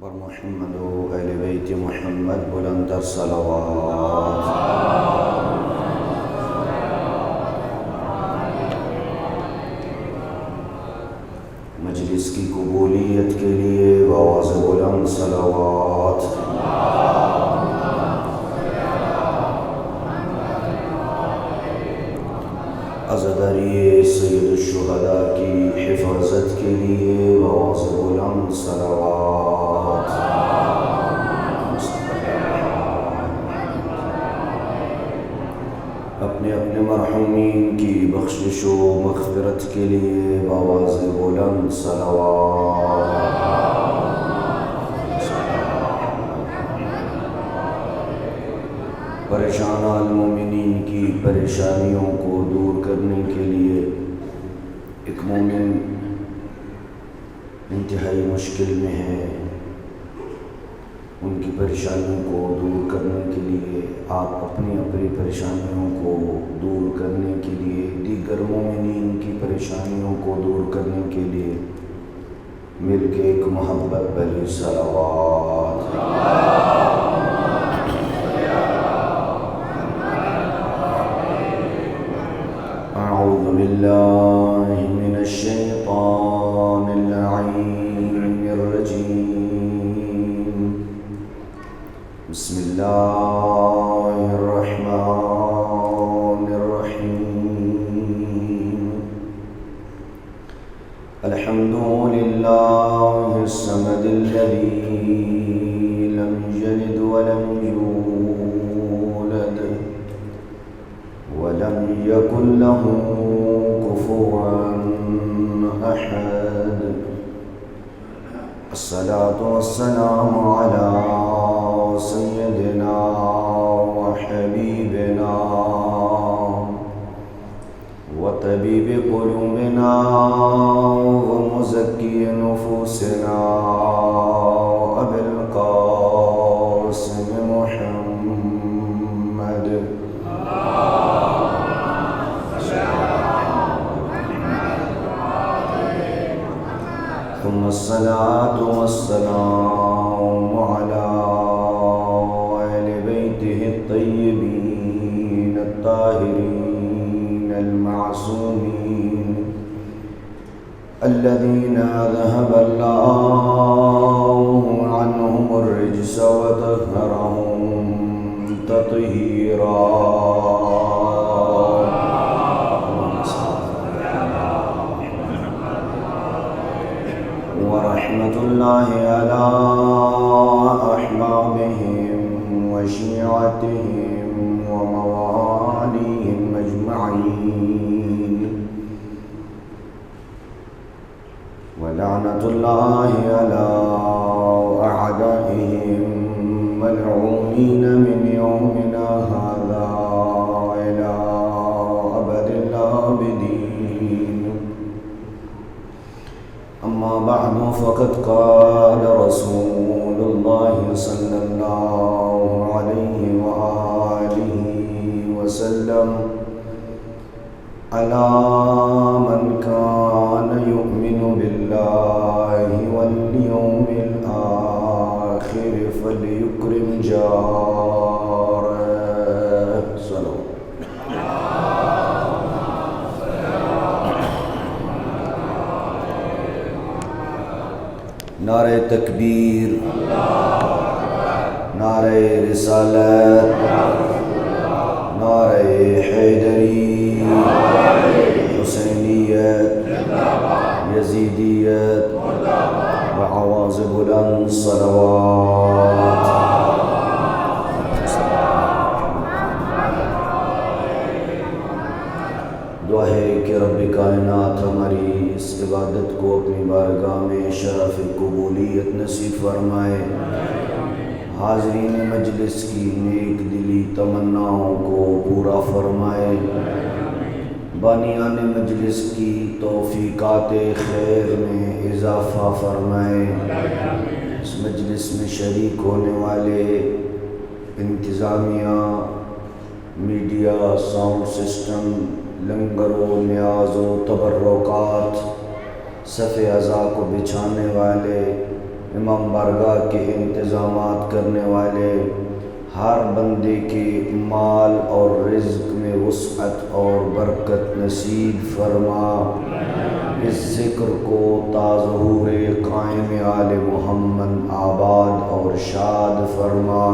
بر محمد و اہل بیت محمد بلندر صلوات۔ مجلس کی قبولیت کے لیے بآواز بلند صلوات۔ عزاداری سید الشہداء کی حفاظت کے لیے بآواز بلند صلوات۔ اپنے اپنے مرحومین کی بخشش و مغفرت کے لیے بآواز بلند صلوات۔ پریشان المومنین کی پریشانیوں کو دور کرنے کے لیے ایک مومن انتہائی مشکل میں ہے، ان کی پریشانیوں کو دور کرنے کے لیے، آپ اپنی اپنی پریشانیوں کو دور کرنے کے لیے، دیگر مومنین کی پریشانیوں کو دور کرنے کے لیے مل کے ایک محبت بھری صلوات۔ اعوذ باللہ من الشیطان اللعین الرجیم، بسم اللہ الرحمن الرحیم، الحمد للہ الصمد الذی لم یلد ولم یولد ولم یکن له کفوا احد، الصلاة والسلام علی سیدنا وحبیبنا وطبیب قلوبنا ومزکی نفوسنا ابی القاسم محمد، ثم الصلاة والسلام على أهل بيته الطيبين الطاهرين المعصومين الذين ذهب الله عنهم الرجس وطهرهم تطهيرا، ورحمة الله على أحبابهم وشيعتهم ومواليهم أجمعين، ولعنة الله على أعدائهم ملعونين من يومنا هذا إلى أبد الآبدين. أما بعد، فقد قال رسول الله صلى الله عليه وآله وسلم: ألا من كان يؤمن بالله واليوم الآخر فليكرم جاره. صلوا. نعرہ تکبیر، نعرہ رسالت، نعرہ حیدری، حسینیت، یزیدیت، بآواز بلند صلوات۔ دعا ہے کہ رب کائنات ہماری اس عبادت کو اپنی بارگاہ میں شرف قبولیت نصیب فرمائے، حاضرین مجلس کی نیک دلی تمناؤں کو پورا فرمائے، بانیان مجلس کی توفیقات خیر میں اضافہ فرمائے، اس مجلس میں شریک ہونے والے انتظامیہ، میڈیا، ساؤنڈ سسٹم، لنگر و نیاز و تبرکات، صف اعضاء کو بچھانے والے، امام بارگاہ کے انتظامات کرنے والے ہر بندے کے مال اور رزق میں وسعت اور برکت نصیب فرما۔ اس ذکر کو تا ظہور قائم آل محمد آباد اور شاد فرما۔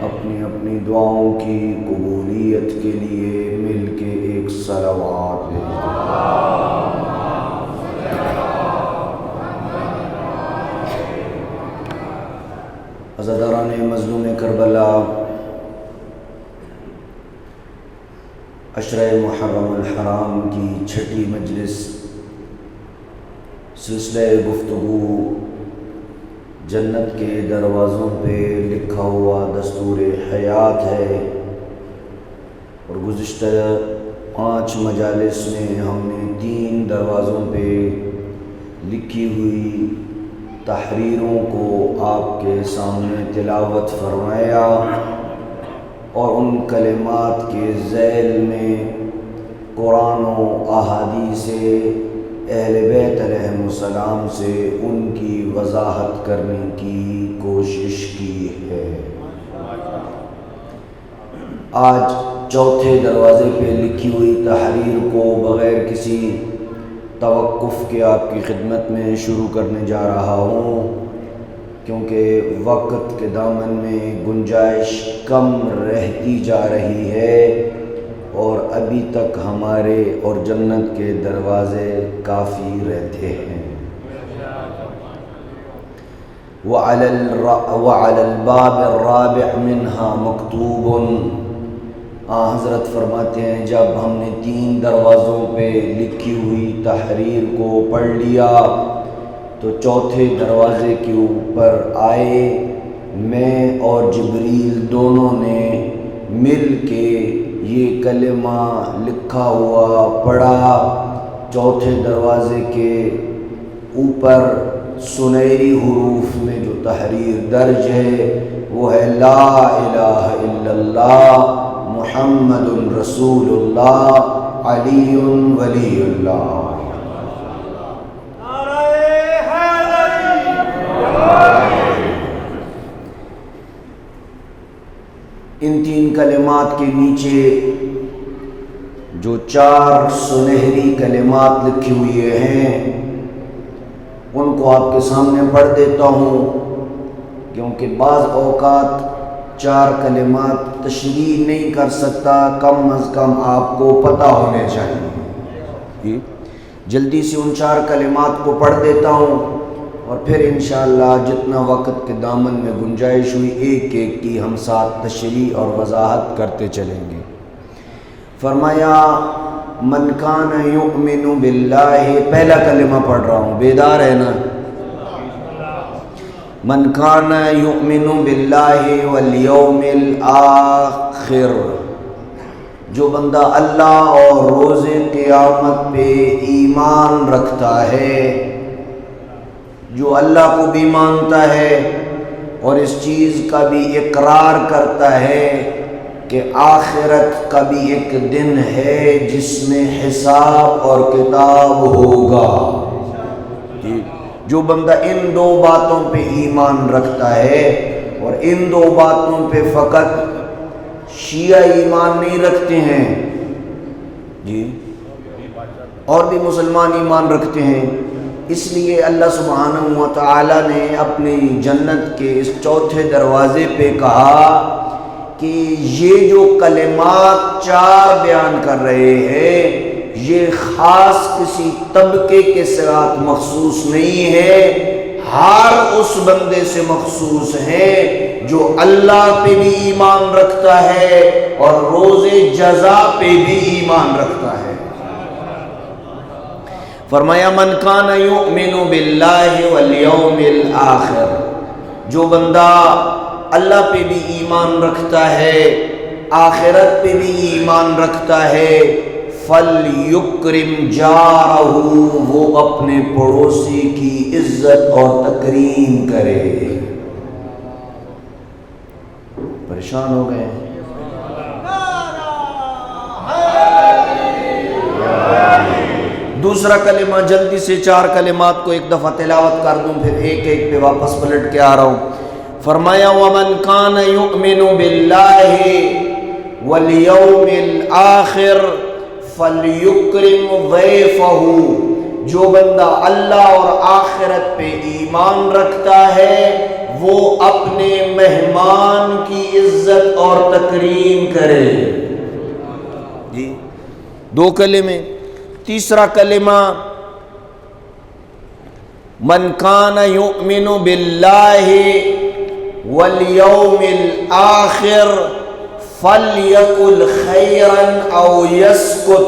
اپنی اپنی دعاؤں کی قبولیت کے لیے مل کے ایک صلوات بھیج دیں۔ عزاداران مظلوم کربلا، عشرہ محرم الحرام کی چھٹی مجلس سلسلہ گفتگو جنت کے دروازوں پہ لکھا ہوا دستور حیات ہے، اور گزشتہ 5 مجالس میں ہم نے 3 دروازوں پہ لکھی ہوئی تحریروں کو آپ کے سامنے تلاوت فرمایا، اور ان کلمات کے ذیل میں قرآن و احادیث اہل بیت علیہم السلام سے ان کی وضاحت کرنے کی کوشش کی ہے۔ آج چوتھے دروازے پہ لکھی ہوئی تحریر کو بغیر کسی توقف کے آپ کی خدمت میں شروع کرنے جا رہا ہوں، کیونکہ وقت کے دامن میں گنجائش کم رہتی جا رہی ہے، اور ابھی تک ہمارے اور جنت کے دروازے کافی رہتے ہیں۔ وَعَلَى الْبَابِ الرَّابِعِ مِنْهَا مَكْتُوبٌ۔ حضرت فرماتے ہیں جب ہم نے 3 دروازوں پہ لکھی ہوئی تحریر کو پڑھ لیا تو چوتھے دروازے کے اوپر آئے، میں اور جبریل دونوں نے مل کے یہ کلمہ لکھا ہوا پڑھا۔ چوتھے دروازے کے اوپر سنہری حروف میں جو تحریر درج ہے وہ ہے لا الہ الا اللہ محمد رسول اللہ علی ولی اللہ۔ ان 3 کلمات کے نیچے جو 4 سنہری کلمات لکھے ہوئے ہیں ان کو آپ کے سامنے پڑھ دیتا ہوں، کیونکہ بعض اوقات 4 کلمات تشریح نہیں کر سکتا، کم از کم آپ کو پتہ ہونے چاہیے۔ جلدی سے ان 4 کلمات کو پڑھ دیتا ہوں، اور پھر انشاءاللہ جتنا وقت کے دامن میں گنجائش ہوئی ایک ایک کی ہم ساتھ تشریح اور وضاحت کرتے چلیں گے۔ فرمایا من کان یؤمن باللہ، پہلا کلمہ پڑھ رہا ہوں، بیدار ہے نا؟ من کان یؤمن باللہ والیوم الآخر، جو بندہ اللہ اور روز قیامت پہ ایمان رکھتا ہے، جو اللہ کو بھی مانتا ہے اور اس چیز کا بھی اقرار کرتا ہے کہ آخرت کا بھی ایک دن ہے جس میں حساب اور کتاب ہوگا۔ جو بندہ ان 2 باتوں پہ ایمان رکھتا ہے، اور ان 2 باتوں پہ فقط شیعہ ایمان نہیں رکھتے ہیں جی، اور بھی مسلمان ایمان رکھتے ہیں، اس لیے اللہ سبحانہ و تعالی نے اپنی جنت کے اس چوتھے دروازے پہ کہا کہ یہ جو کلمات 4 بیان کر رہے ہیں یہ خاص کسی طبقے کے ساتھ مخصوص نہیں ہے، ہر اس بندے سے مخصوص ہے جو اللہ پہ بھی ایمان رکھتا ہے اور روز جزا پہ بھی ایمان رکھتا ہے۔ فرمایا من کان یؤمن باللہ والیوم الآخر، جو بندہ اللہ پہ بھی ایمان رکھتا ہے، آخرت پہ بھی ایمان رکھتا ہے، فَلْيُكْرِمْ جَارَهُ، وہ اپنے پڑوسی کی عزت اور تکریم کرے۔ پریشان ہو گئے ہیں؟ دوسرا کلمہ جلدی سے 4 کلمات کو ایک دفعہ تلاوت کر دوں، پھر ایک ایک پہ واپس پلٹ کے آ رہا ہوں۔ فرمایا وَمَنْ كَانَ يُؤْمِنُ بِاللَّهِ وَالْيَوْمِ الْآخِرِ فَلْيُكْرِمْ ضَيْفَهُ، جو بندہ اللہ اور آخرت پہ ایمان رکھتا ہے وہ اپنے مہمان کی عزت اور تکریم کرے۔ جی 2 کلمے۔ تیسرا کلمہ من کان یؤمن باللہ والیوم الآخر فلیقل خیرا او یسکت،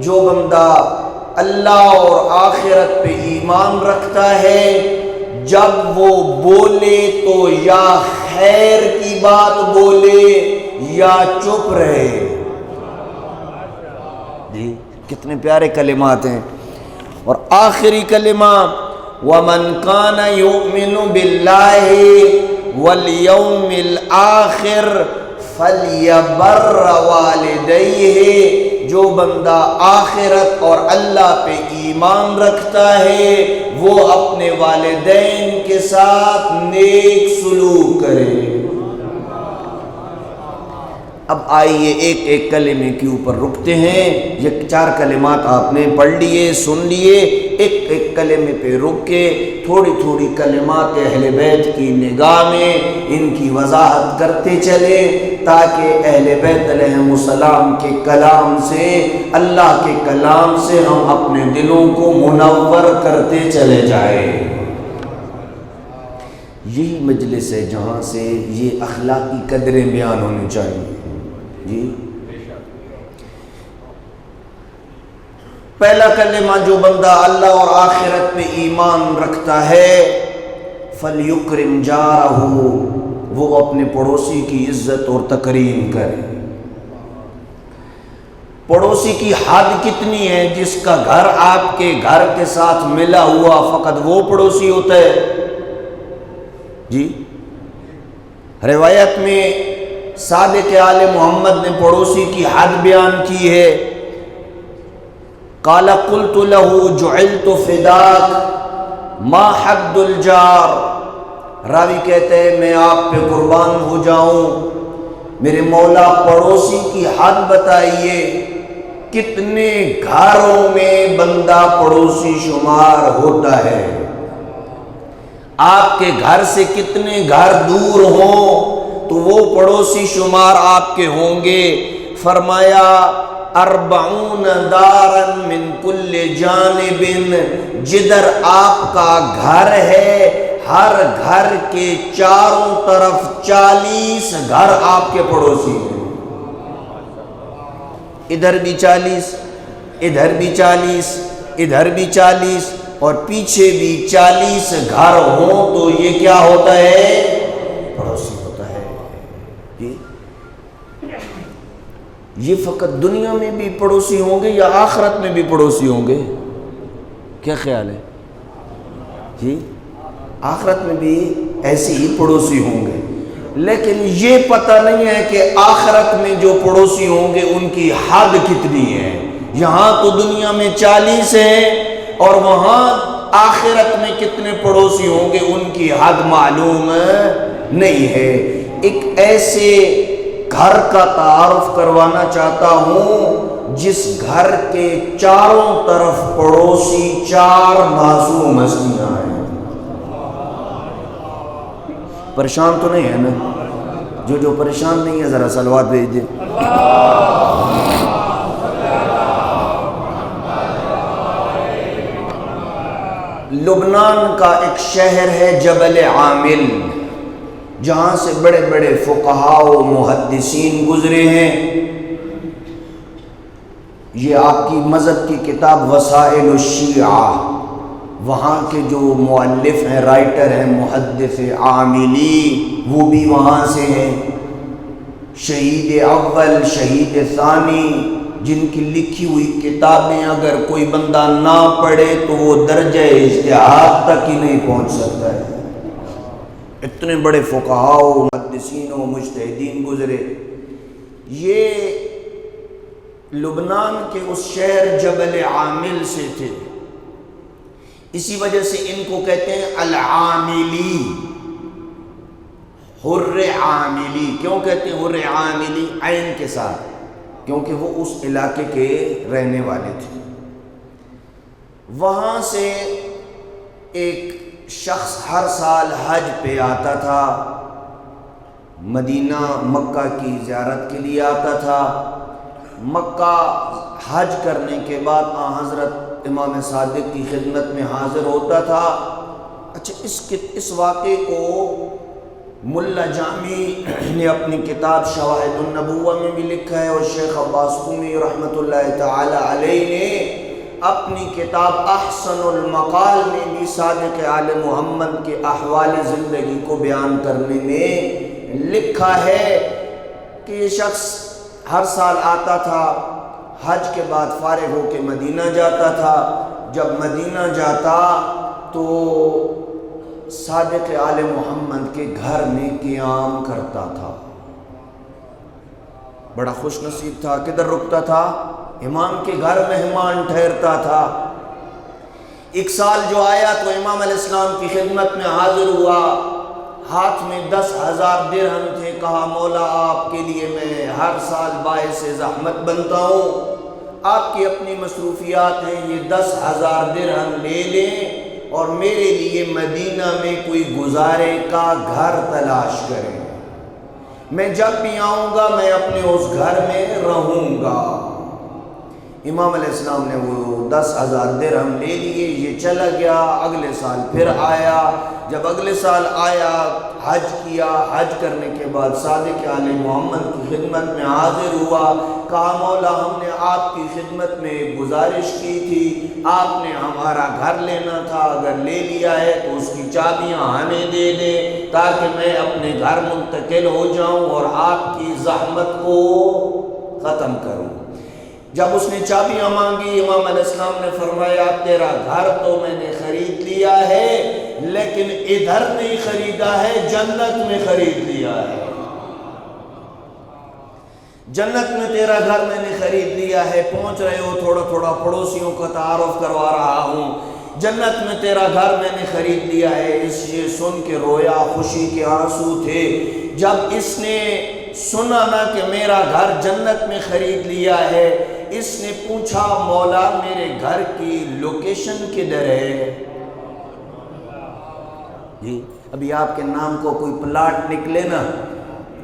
جو بندہ اللہ اور آخرت پہ ایمان رکھتا ہے جب وہ بولے تو یا خیر کی بات بولے یا چپ رہے۔ جی کتنے پیارے کلمات ہیں۔ اور آخری کلمہ وَمَنْ كَانَ يُؤْمِنُ بِاللَّهِ وَالْيَوْمِ الْآخِرِ فَلْيَبَرَّ وَالِدَيْهِ، جو بندہ آخرت اور اللہ پہ ایمان رکھتا ہے وہ اپنے والدین کے ساتھ نیک سلوک کرے۔ اب آئیے ایک ایک کلمے کے اوپر رکتے ہیں۔ یہ 4 کلمات آپ نے پڑھ لیے، سن لیے، ایک ایک کلمے پہ رک کے تھوڑی تھوڑی کلمات اہل بیت کی نگاہ میں ان کی وضاحت کرتے چلے تاکہ اہل بیت علیہم السلام کے کلام سے، اللہ کے کلام سے ہم اپنے دلوں کو منور کرتے چلے جائیں۔ یہی مجلس ہے جہاں سے یہ اخلاقی قدریں بیان ہونی چاہیے۔ جی پہلا کلمہ، جو بندہ اللہ اور آخرت پہ ایمان رکھتا ہے فَلْيُكْرِمْ جَارَهُ، وہ اپنے پڑوسی کی عزت اور تکریم کرے۔ پڑوسی کی حد کتنی ہے؟ جس کا گھر آپ کے گھر کے ساتھ ملا ہوا فقط وہ پڑوسی ہوتا ہے۔ جی روایت میں صادق آل محمد نے پڑوسی کی حد بیان کی ہے۔ قال قلت له جعلت فداک ما حد الجار، راوی کہتے ہیں میں آپ پہ قربان ہو جاؤں، میرے مولا پڑوسی کی حد بتائیے، کتنے گھروں میں بندہ پڑوسی شمار ہوتا ہے؟ آپ کے گھر سے کتنے گھر دور ہوں تو وہ پڑوسی شمار آپ کے ہوں گے۔ فرمایا 40 دارا من کل جانب، جدھر آپ کا گھر ہے ہر گھر کے چاروں طرف 40 گھر آپ کے پڑوسی ہیں۔ ادھر بھی 40، ادھر بھی 40، ادھر بھی 40 اور پیچھے بھی 40 گھر ہوں تو یہ کیا ہوتا ہے؟ پڑوسی ہوتا ہے۔ یہ فقط دنیا میں بھی پڑوسی ہوں گے یا آخرت میں بھی پڑوسی ہوں گے؟ کیا خیال ہے جی؟ آخرت میں بھی ایسے ہی پڑوسی ہوں گے، لیکن یہ پتہ نہیں ہے کہ آخرت میں جو پڑوسی ہوں گے ان کی حد کتنی ہے۔ یہاں تو دنیا میں 40 ہیں اور وہاں آخرت میں کتنے پڑوسی ہوں گے ان کی حد معلوم نہیں ہے۔ ایک ایسے گھر کا تعارف کروانا چاہتا ہوں جس گھر کے چاروں طرف پڑوسی 4 معصوم ہستیاں ہیں۔ پریشان تو نہیں ہے نا؟ جو پریشان نہیں ہے ذرا صلوات بھیج دیں۔ لبنان کا ایک شہر ہے جبل عامل، جہاں سے بڑے بڑے فقہاء و محدثین گزرے ہیں۔ یہ آپ کی مذہب کی کتاب وسائل الشیعہ، وہاں کے جو مؤلف ہیں، رائٹر ہیں، محدث عاملی، وہ بھی وہاں سے ہیں۔ شہید اول، شہید ثانی، جن کی لکھی ہوئی کتابیں اگر کوئی بندہ نہ پڑھے تو وہ درجہ اجتہاد تک ہی نہیں پہنچ سکتا ہے۔ اتنے بڑے فقہاء و محدثین و مجتہدین گزرے۔ یہ لبنان کے اس شہر جبل عامل سے تھے، اسی وجہ سے ان کو کہتے ہیں العاملی، حر عاملی۔ کیوں کہتے ہیں حر عاملی؟ عین کے ساتھ، کیونکہ وہ اس علاقے کے رہنے والے تھے۔ وہاں سے ایک شخص ہر سال حج پہ آتا تھا، مدینہ مکہ کی زیارت کے لیے آتا تھا۔ مکہ حج کرنے کے بعد حضرت امام صادق کی خدمت میں حاضر ہوتا تھا۔ اچھا، اس واقعے کو ملا جامی نے اپنی کتاب شواہد النبوہ میں بھی لکھا ہے، اور شیخ عباس قمی رحمۃ اللہ تعالی علیہ نے اپنی کتاب احسن المقال میں بھی صادق آل محمد کے احوال زندگی کو بیان کرنے میں لکھا ہے کہ یہ شخص ہر سال آتا تھا، حج کے بعد فارغ ہو کے مدینہ جاتا تھا۔ جب مدینہ جاتا تو صادق آل محمد کے گھر میں قیام کرتا تھا، بڑا خوش نصیب تھا۔ کدھر رکتا تھا؟ امام کے گھر مہمان ٹھہرتا تھا۔ ایک سال جو آیا تو امام علیہ السلام کی خدمت میں حاضر ہوا، ہاتھ میں 10,000 درہم تھے۔ کہا مولا آپ کے لیے میں ہر سال باعث زحمت بنتا ہوں، آپ کی اپنی مصروفیات ہیں، یہ 10,000 درہم لے لیں اور میرے لیے مدینہ میں کوئی گزارے کا گھر تلاش کریں، میں جب بھی آؤں گا میں اپنے اس گھر میں رہوں گا۔ امام علیہ السلام نے وہ 10,000 درہم لے لیے، یہ چلا گیا۔ اگلے سال پھر آیا، جب اگلے سال آیا حج کیا، حج کرنے کے بعد صادق آل محمد کی خدمت میں حاضر ہوا۔ کہا مولا ہم نے آپ کی خدمت میں گزارش کی تھی، آپ نے ہمارا گھر لینا تھا، اگر لے لیا ہے تو اس کی چابیاں ہمیں دے دیں تاکہ میں اپنے گھر منتقل ہو جاؤں اور آپ کی زحمت کو ختم کروں۔ جب اس نے چابیاں مانگی، امام علیہ السلام نے فرمایا تیرا گھر تو میں نے خرید لیا ہے لیکن ادھر نہیں خریدا ہے، جنت میں خرید لیا ہے۔ جنت میں تیرا گھر میں نے خرید لیا ہے، پہنچ رہے ہو تھوڑا تھوڑا پڑوسیوں کا تعارف کروا رہا ہوں، جنت میں تیرا گھر میں نے خرید لیا ہے۔ اس یہ سن کے رویا، خوشی کے آنسو تھے۔ جب اس نے سنا نا کہ میرا گھر جنت میں خرید لیا ہے، اس نے پوچھا مولا میرے گھر کی لوکیشن کدھر ہے؟ جی ابھی آپ کے نام کو کوئی پلاٹ نکلے نا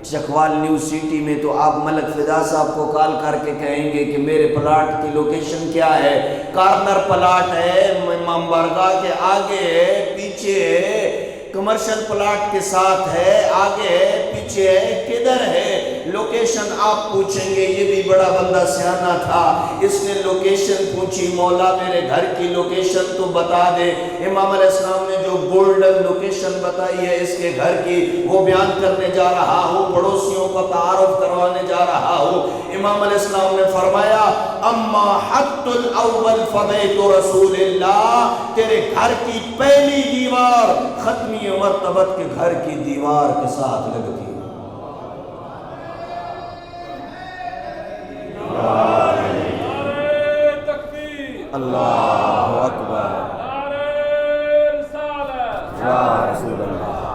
چکوال نیو سٹی میں تو آپ ملک فدا صاحب کو کال کر کے کہیں گے کہ میرے پلاٹ کی لوکیشن کیا ہے؟ کارنر پلاٹ ہے، امام بارگاہ کے آگے ہے، پیچھے ہے، کمرشل پلاٹ کے ساتھ ہے، آگے ہے، پیچھے ہے، کدھر ہے؟ لوکیشن آپ پوچھیں گے۔ یہ بھی بڑا بندہ سیانہ تھا، اس نے لوکیشن پوچھی، مولا میرے گھر کی لوکیشن تو بتا دے۔ امام علیہ السلام نے جو گولڈن لوکیشن بتائی ہے اس کے گھر کی وہ بیان کرنے جا رہا ہوں، پڑوسیوں کا تعارف کروانے جا رہا ہوں۔ امام علیہ السلام نے فرمایا اما حد الاول فبیت رسول اللہ، تیرے گھر کی پہلی دیوار ختمی مرتبت کے گھر کی دیوار کے ساتھ لگتی ہے۔ اللہ اکبر، یا رسول اللہ،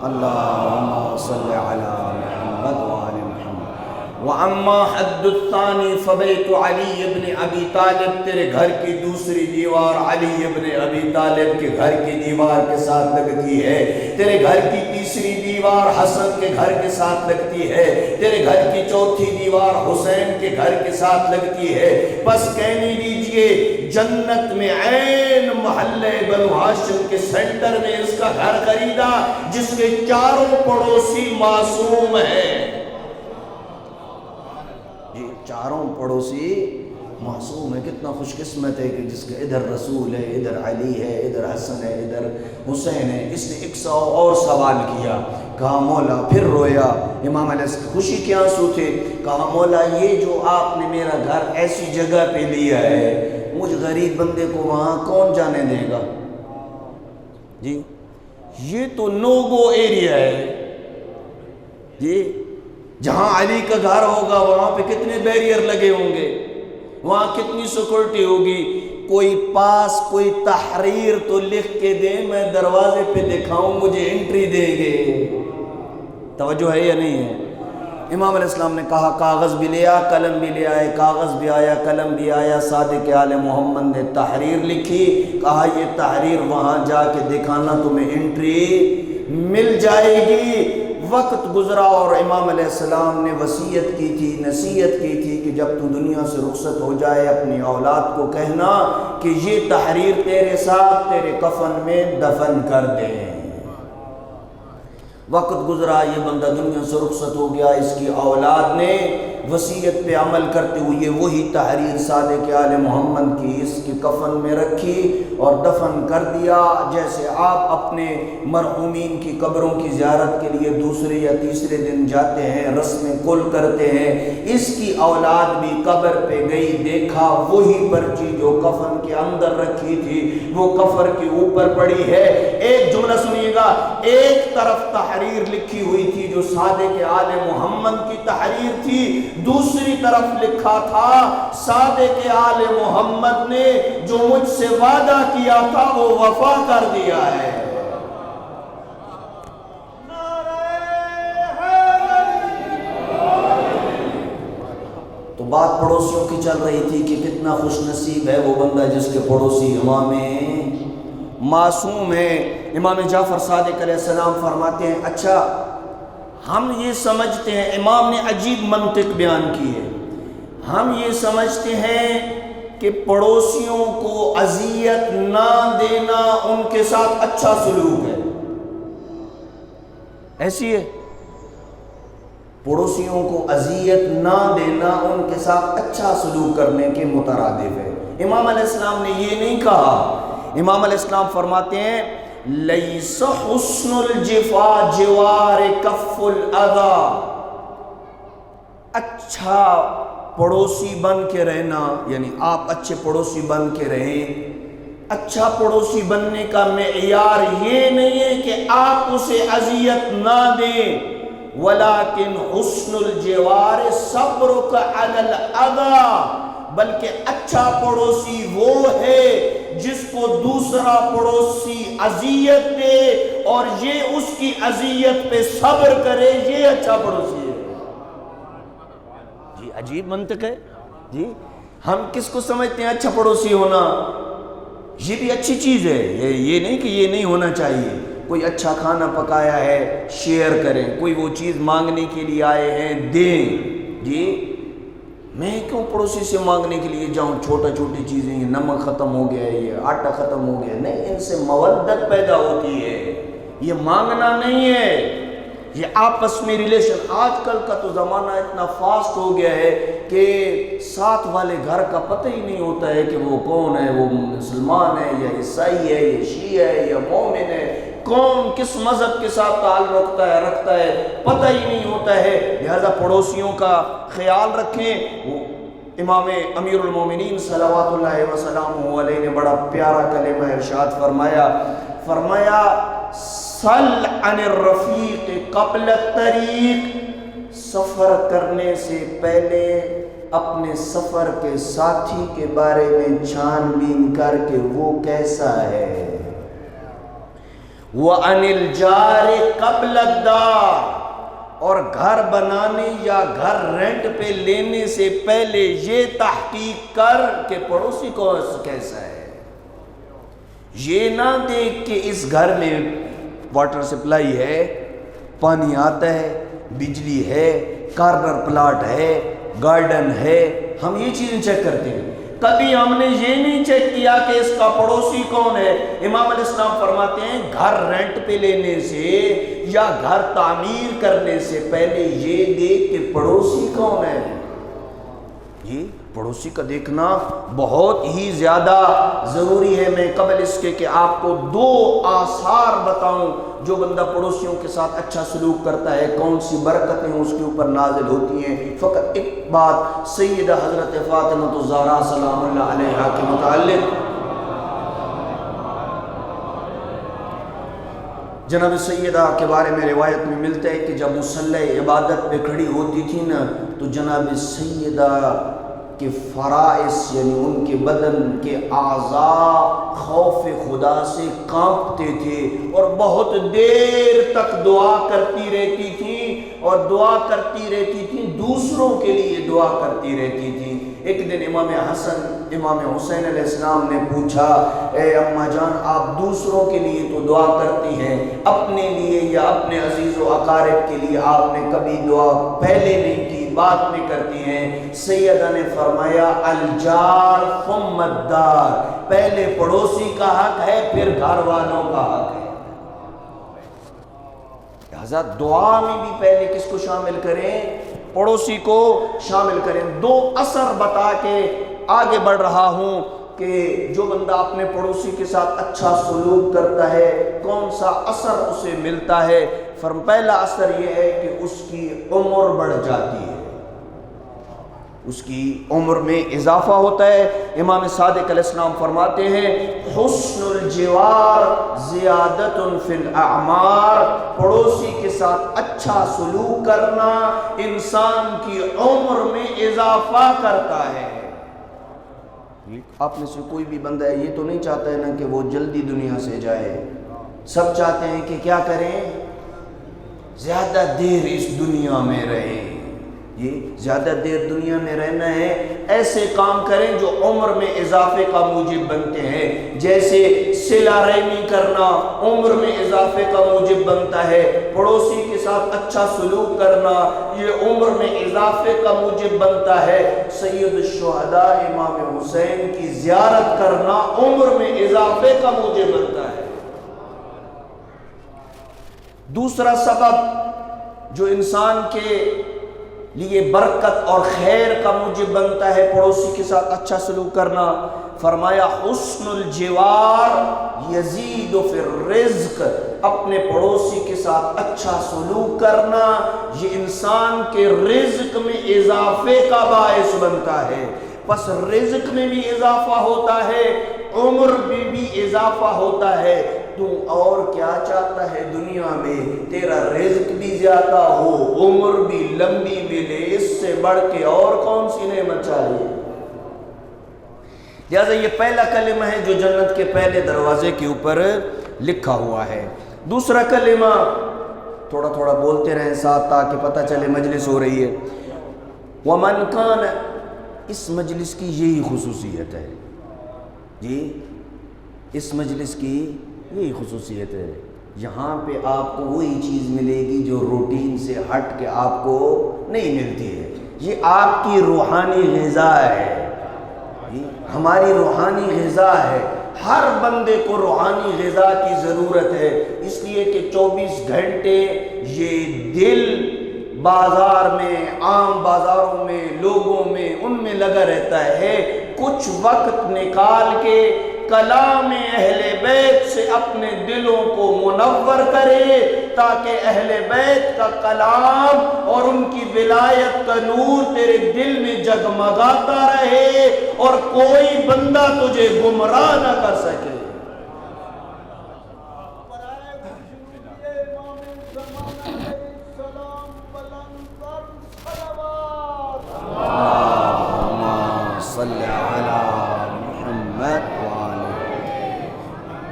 اللہم صلی علی محمد وآل محمد۔ وَأَمَّا حَدُّ الثَّانِي فَبَيْتُ عَلِيِّ ابْنِ أَبِي طالب، تیرے گھر کی دوسری دیوار علی ابن ابی طالب کے گھر کی دیوار کے ساتھ لگتی ہے۔ تیرے گھر کی تیسری دیوار حسن کے گھر کے ساتھ لگتی ہے۔ تیرے گھر کی چوتھی دیوار حسین کے گھر کے ساتھ لگتی ہے۔ بس کہنے دیجئے جنت میں عین محلے بنو ہاشم کے سینٹر میں اس کا گھر خریدا جس کے چاروں پڑوسی معصوم ہیں۔ یہ چاروں پڑوسی معصوم ہے۔ کتنا خوش قسمت ہے کہ جس کا ادھر رسول ہے، ادھر علی ہے، ادھر حسن ہے، ادھر حسین ہے۔ اس نے 100 اور سوال کیا، کہا مولا، پھر رویا۔ امام علیہ السلام خوشی کے آنسو تھے۔ کہا مولا یہ جو آپ نے میرا گھر ایسی جگہ پہ لیا ہے، مجھ غریب بندے کو وہاں کون جانے دے گا؟ جی یہ تو نو گو ایریا ہے جی. جہاں علی کا گھر ہوگا وہاں پہ کتنے بیریئر لگے ہوں گے, وہاں کتنی سیکورٹی ہوگی. کوئی پاس کوئی تحریر تو لکھ کے دیں, میں دروازے پہ دکھاؤں مجھے انٹری دیں گے. توجہ ہے یا نہیں ہے؟ امام علیہ السلام نے کہا کاغذ بھی لیا قلم بھی لے آئے, کاغذ بھی آیا قلم بھی آیا. صادق آل محمد نے تحریر لکھی, کہا یہ تحریر وہاں جا کے دکھانا تمہیں انٹری مل جائے گی. وقت گزرا اور امام علیہ السلام نے وصیت کی تھی, نصیحت کی تھی کہ جب تو دنیا سے رخصت ہو جائے اپنی اولاد کو کہنا کہ یہ تحریر تیرے ساتھ تیرے کفن میں دفن کر دیں. وقت گزرا, یہ بندہ دنیا سے رخصت ہو گیا. اس کی اولاد نے وصیت پہ عمل کرتے ہوئے وہی تحریر صادق آل محمد کی اس کے کفن میں رکھی اور دفن کر دیا. جیسے آپ اپنے مرحومین کی قبروں کی زیارت کے لیے دوسرے یا تیسرے دن جاتے ہیں, رسم کل کرتے ہیں, اس کی اولاد بھی قبر پہ گئی, دیکھا وہی پرچی جو کفن کے اندر رکھی تھی وہ کفر کے اوپر پڑی ہے. ایک جملہ سنیے گا, ایک طرف تحریر لکھی ہوئی تھی جو صادق آل محمد کی تحریر تھی, دوسری طرف لکھا تھا صادق آل محمد نے جو مجھ سے وعدہ کیا تھا وہ وفا کر دیا ہے. تو بات پڑوسیوں کی چل رہی تھی کہ کتنا خوش نصیب ہے وہ بندہ جس کے پڑوسی امام معصوم ہے. امام جعفر صادق علیہ السلام فرماتے ہیں اچھا ہم یہ سمجھتے ہیں, امام نے عجیب منطق بیان کی ہے, ہم یہ سمجھتے ہیں کہ پڑوسیوں کو اذیت نہ دینا ان کے ساتھ اچھا سلوک ہے. ایسی ہے, پڑوسیوں کو اذیت نہ دینا ان کے ساتھ اچھا سلوک کرنے کے مترادف ہے. امام علیہ السلام نے یہ نہیں کہا. امام علیہ السلام فرماتے ہیں لیس حسن الجفا جوار کف الاذا, اچھا پڑوسی بن کے رہنا یعنی آپ اچھے پڑوسی بن کے رہیں. اچھا پڑوسی بننے کا معیار یہ نہیں ہے کہ آپ اسے اذیت نہ دیں, ولیکن حسن الجوار صبرک علی الاذی, بلکہ اچھا پڑوسی وہ ہے جس کو دوسرا پڑوسی اذیت دے اور یہ اس کی اذیت پہ صبر کرے, یہ اچھا پڑوسی ہے. جی عجیب منطق ہے جی. ہم کس کو سمجھتے ہیں اچھا پڑوسی ہونا؟ یہ بھی اچھی چیز ہے, یہ نہیں کہ یہ نہیں ہونا چاہیے. کوئی اچھا کھانا پکایا ہے شیئر کریں, کوئی وہ چیز مانگنے کے لیے آئے ہیں دیں. جی میں کیوں پڑوسی سے مانگنے کے لیے جاؤں, چھوٹی چیزیں, یہ نمک ختم ہو گیا ہے, یہ آٹا ختم ہو گیا, نہیں, ان سے مودت پیدا ہوتی ہے. یہ مانگنا نہیں ہے, یہ آپس میں ریلیشن. آج کل کا تو زمانہ اتنا فاسٹ ہو گیا ہے کہ ساتھ والے گھر کا پتہ ہی نہیں ہوتا ہے کہ وہ کون ہے, وہ مسلمان ہے یا عیسائی ہے یا شیعہ ہے یا مومن ہے, کون کس مذہب کے ساتھ تعلق رکھتا ہے پتہ ہی نہیں ہوتا ہے. لہذا پڑوسیوں کا خیال رکھیں. امام امیر المومنین صلوات اللہ وسلامہ علیہ نے بڑا پیارا کلمہ ارشاد فرمایا سل عن الرفیق قبل الطریق, سفر کرنے سے پہلے اپنے سفر کے ساتھی کے بارے میں چھان بین کر کے وہ کیسا ہے. وَعَنِ الْجَارِ قَبْلَ الدَّارِ, اور گھر بنانے یا گھر رینٹ پہ لینے سے پہلے یہ تحقیق کر کہ پڑوسی کو کیسا ہے. یہ نہ دیکھ کہ اس گھر میں واٹر سپلائی ہے, پانی آتا ہے, بجلی ہے, کارنر پلاٹ ہے, گارڈن ہے, ہم یہ چیزیں چیک کرتے ہیں. کبھی ہم نے یہ نہیں چیک کیا کہ اس کا پڑوسی کون ہے. امام علیہ السلام فرماتے ہیں گھر رینٹ پہ لینے سے یا گھر تعمیر کرنے سے پہلے یہ دیکھ کہ پڑوسی کون ہے. یہ پڑوسی کا دیکھنا بہت ہی زیادہ ضروری ہے. میں قبل اس کے کہ آپ کو 2 آثار بتاؤں جو بندہ پڑوسیوں کے ساتھ اچھا سلوک کرتا ہے, کون سی برکتیں اس کے اوپر نازل ہوتی ہیں. فقط ایک بات سیدہ حضرت فاطمہ الزہرا سلام اللہ علیہا کے متعلق. جناب سیدہ کے بارے میں روایت میں ملتا ہے کہ جب مصلی عبادت پہ کھڑی ہوتی تھی نا تو جناب سیدہ کے فرائض یعنی ان کے بدن کے اعضاء خوف خدا سے کانپتے تھے اور بہت دیر تک دعا کرتی رہتی تھیں اور دعا کرتی رہتی تھیں، دوسروں کے لیے دعا کرتی رہتی تھیں۔ ایک دن امام حسن امام حسین علیہ السلام نے پوچھا، اے اماں جان آپ دوسروں کے لیے تو دعا کرتی ہیں، اپنے لیے یا اپنے عزیز و اقارب کے لیے آپ نے کبھی دعا پہلے نہیں کی، بعد میں کرتی ہیں؟ سیدہ نے فرمایا الجار ثم الدار، پہلے پڑوسی کا حق ہے پھر گھر والوں کا حق ہے۔ لہذا دعا میں بھی پہلے کس کو شامل کریں؟ پڑوسی کو شامل کریں۔ دو اثر بتا کے آگے بڑھ رہا ہوں کہ جو بندہ اپنے پڑوسی کے ساتھ اچھا سلوک کرتا ہے کون سا اثر اسے ملتا ہے۔ پہلا اثر یہ ہے کہ اس کی عمر بڑھ جاتی ہے، اس کی عمر میں اضافہ ہوتا ہے۔ امام صادق علیہ السلام فرماتے ہیں حسن الجوار زیادت فی الاعمار، پڑوسی کے ساتھ اچھا سلوک کرنا انسان کی عمر میں اضافہ کرتا ہے۔ آپ میں سے کوئی بھی بندہ ہے یہ تو نہیں چاہتا ہے نا کہ وہ جلدی دنیا سے جائے، سب چاہتے ہیں کہ کیا کریں؟ زیادہ دیر اس دنیا میں رہیں۔ یہ زیادہ دیر دنیا میں رہنا ہے، ایسے کام کریں جو عمر میں اضافے کا موجب بنتے ہیں، جیسے صلہ رحمی کرنا عمر میں اضافے کا موجب بنتا ہے، پڑوسی کے ساتھ اچھا سلوک کرنا یہ عمر میں اضافے کا موجب بنتا ہے، سید الشہداء امام حسین کی زیارت کرنا عمر میں اضافے کا موجب بنتا ہے۔ دوسرا سبب جو انسان کے لیے برکت اور خیر کا موجب بنتا ہے پڑوسی کے ساتھ اچھا سلوک کرنا، فرمایا حسن الجوار یزید فی الرزق، اپنے پڑوسی کے ساتھ اچھا سلوک کرنا یہ انسان کے رزق میں اضافے کا باعث بنتا ہے۔ پس رزق میں بھی اضافہ ہوتا ہے، عمر میں بھی اضافہ ہوتا ہے۔ تو اور کیا چاہتا ہے دنیا میں؟ تیرا رزق بھی زیادہ ہو، عمر بھی لمبی ملے، اس سے بڑھ کے اور کون سی نعمت چاہیے؟ لہٰذا یہ پہلا کلمہ ہے جو جنت کے پہلے دروازے کے اوپر لکھا ہوا ہے۔ دوسرا کلمہ تھوڑا تھوڑا بولتے رہیں ساتھ تاکہ پتہ چلے مجلس ہو رہی ہے۔ وَمَنْ كَانَ، اس مجلس کی یہی خصوصیت ہے جی، اس مجلس کی یہی خصوصیت ہے، یہاں پہ آپ کو وہی چیز ملے گی جو روٹین سے ہٹ کے آپ کو نہیں ملتی ہے۔ یہ آپ کی روحانی غذا ہے، ہماری روحانی غذا ہے، ہر بندے کو روحانی غذا کی ضرورت ہے، اس لیے کہ 24 گھنٹے یہ دل بازار میں، عام بازاروں میں، لوگوں میں، ان میں لگا رہتا ہے۔ کچھ وقت نکال کے کلام اہل بیت سے اپنے دلوں کو منور کرے تاکہ اہل بیت کا کلام اور ان کی ولایت کا نور تیرے دل میں جگمگاتا رہے اور کوئی بندہ تجھے گمراہ نہ کر سکے۔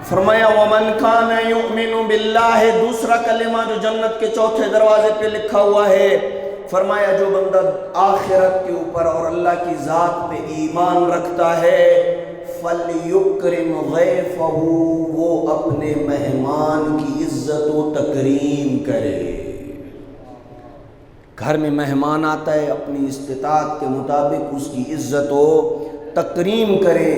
فرمایا وَمَنْ كَانَ يُؤْمِنُ بِاللَّهِ، دوسرا کلمہ جو جنت کے چوتھے دروازے پہ لکھا ہوا ہے، فرمایا جو بندہ آخرت کے اوپر اور اللہ کی ذات پہ ایمان رکھتا ہے فَلْيُكْرِمْ ضَيْفَهُ، وہ اپنے مہمان کی عزت و تکریم کرے۔ گھر میں مہمان آتا ہے، اپنی استطاعت کے مطابق اس کی عزت و تکریم کرے۔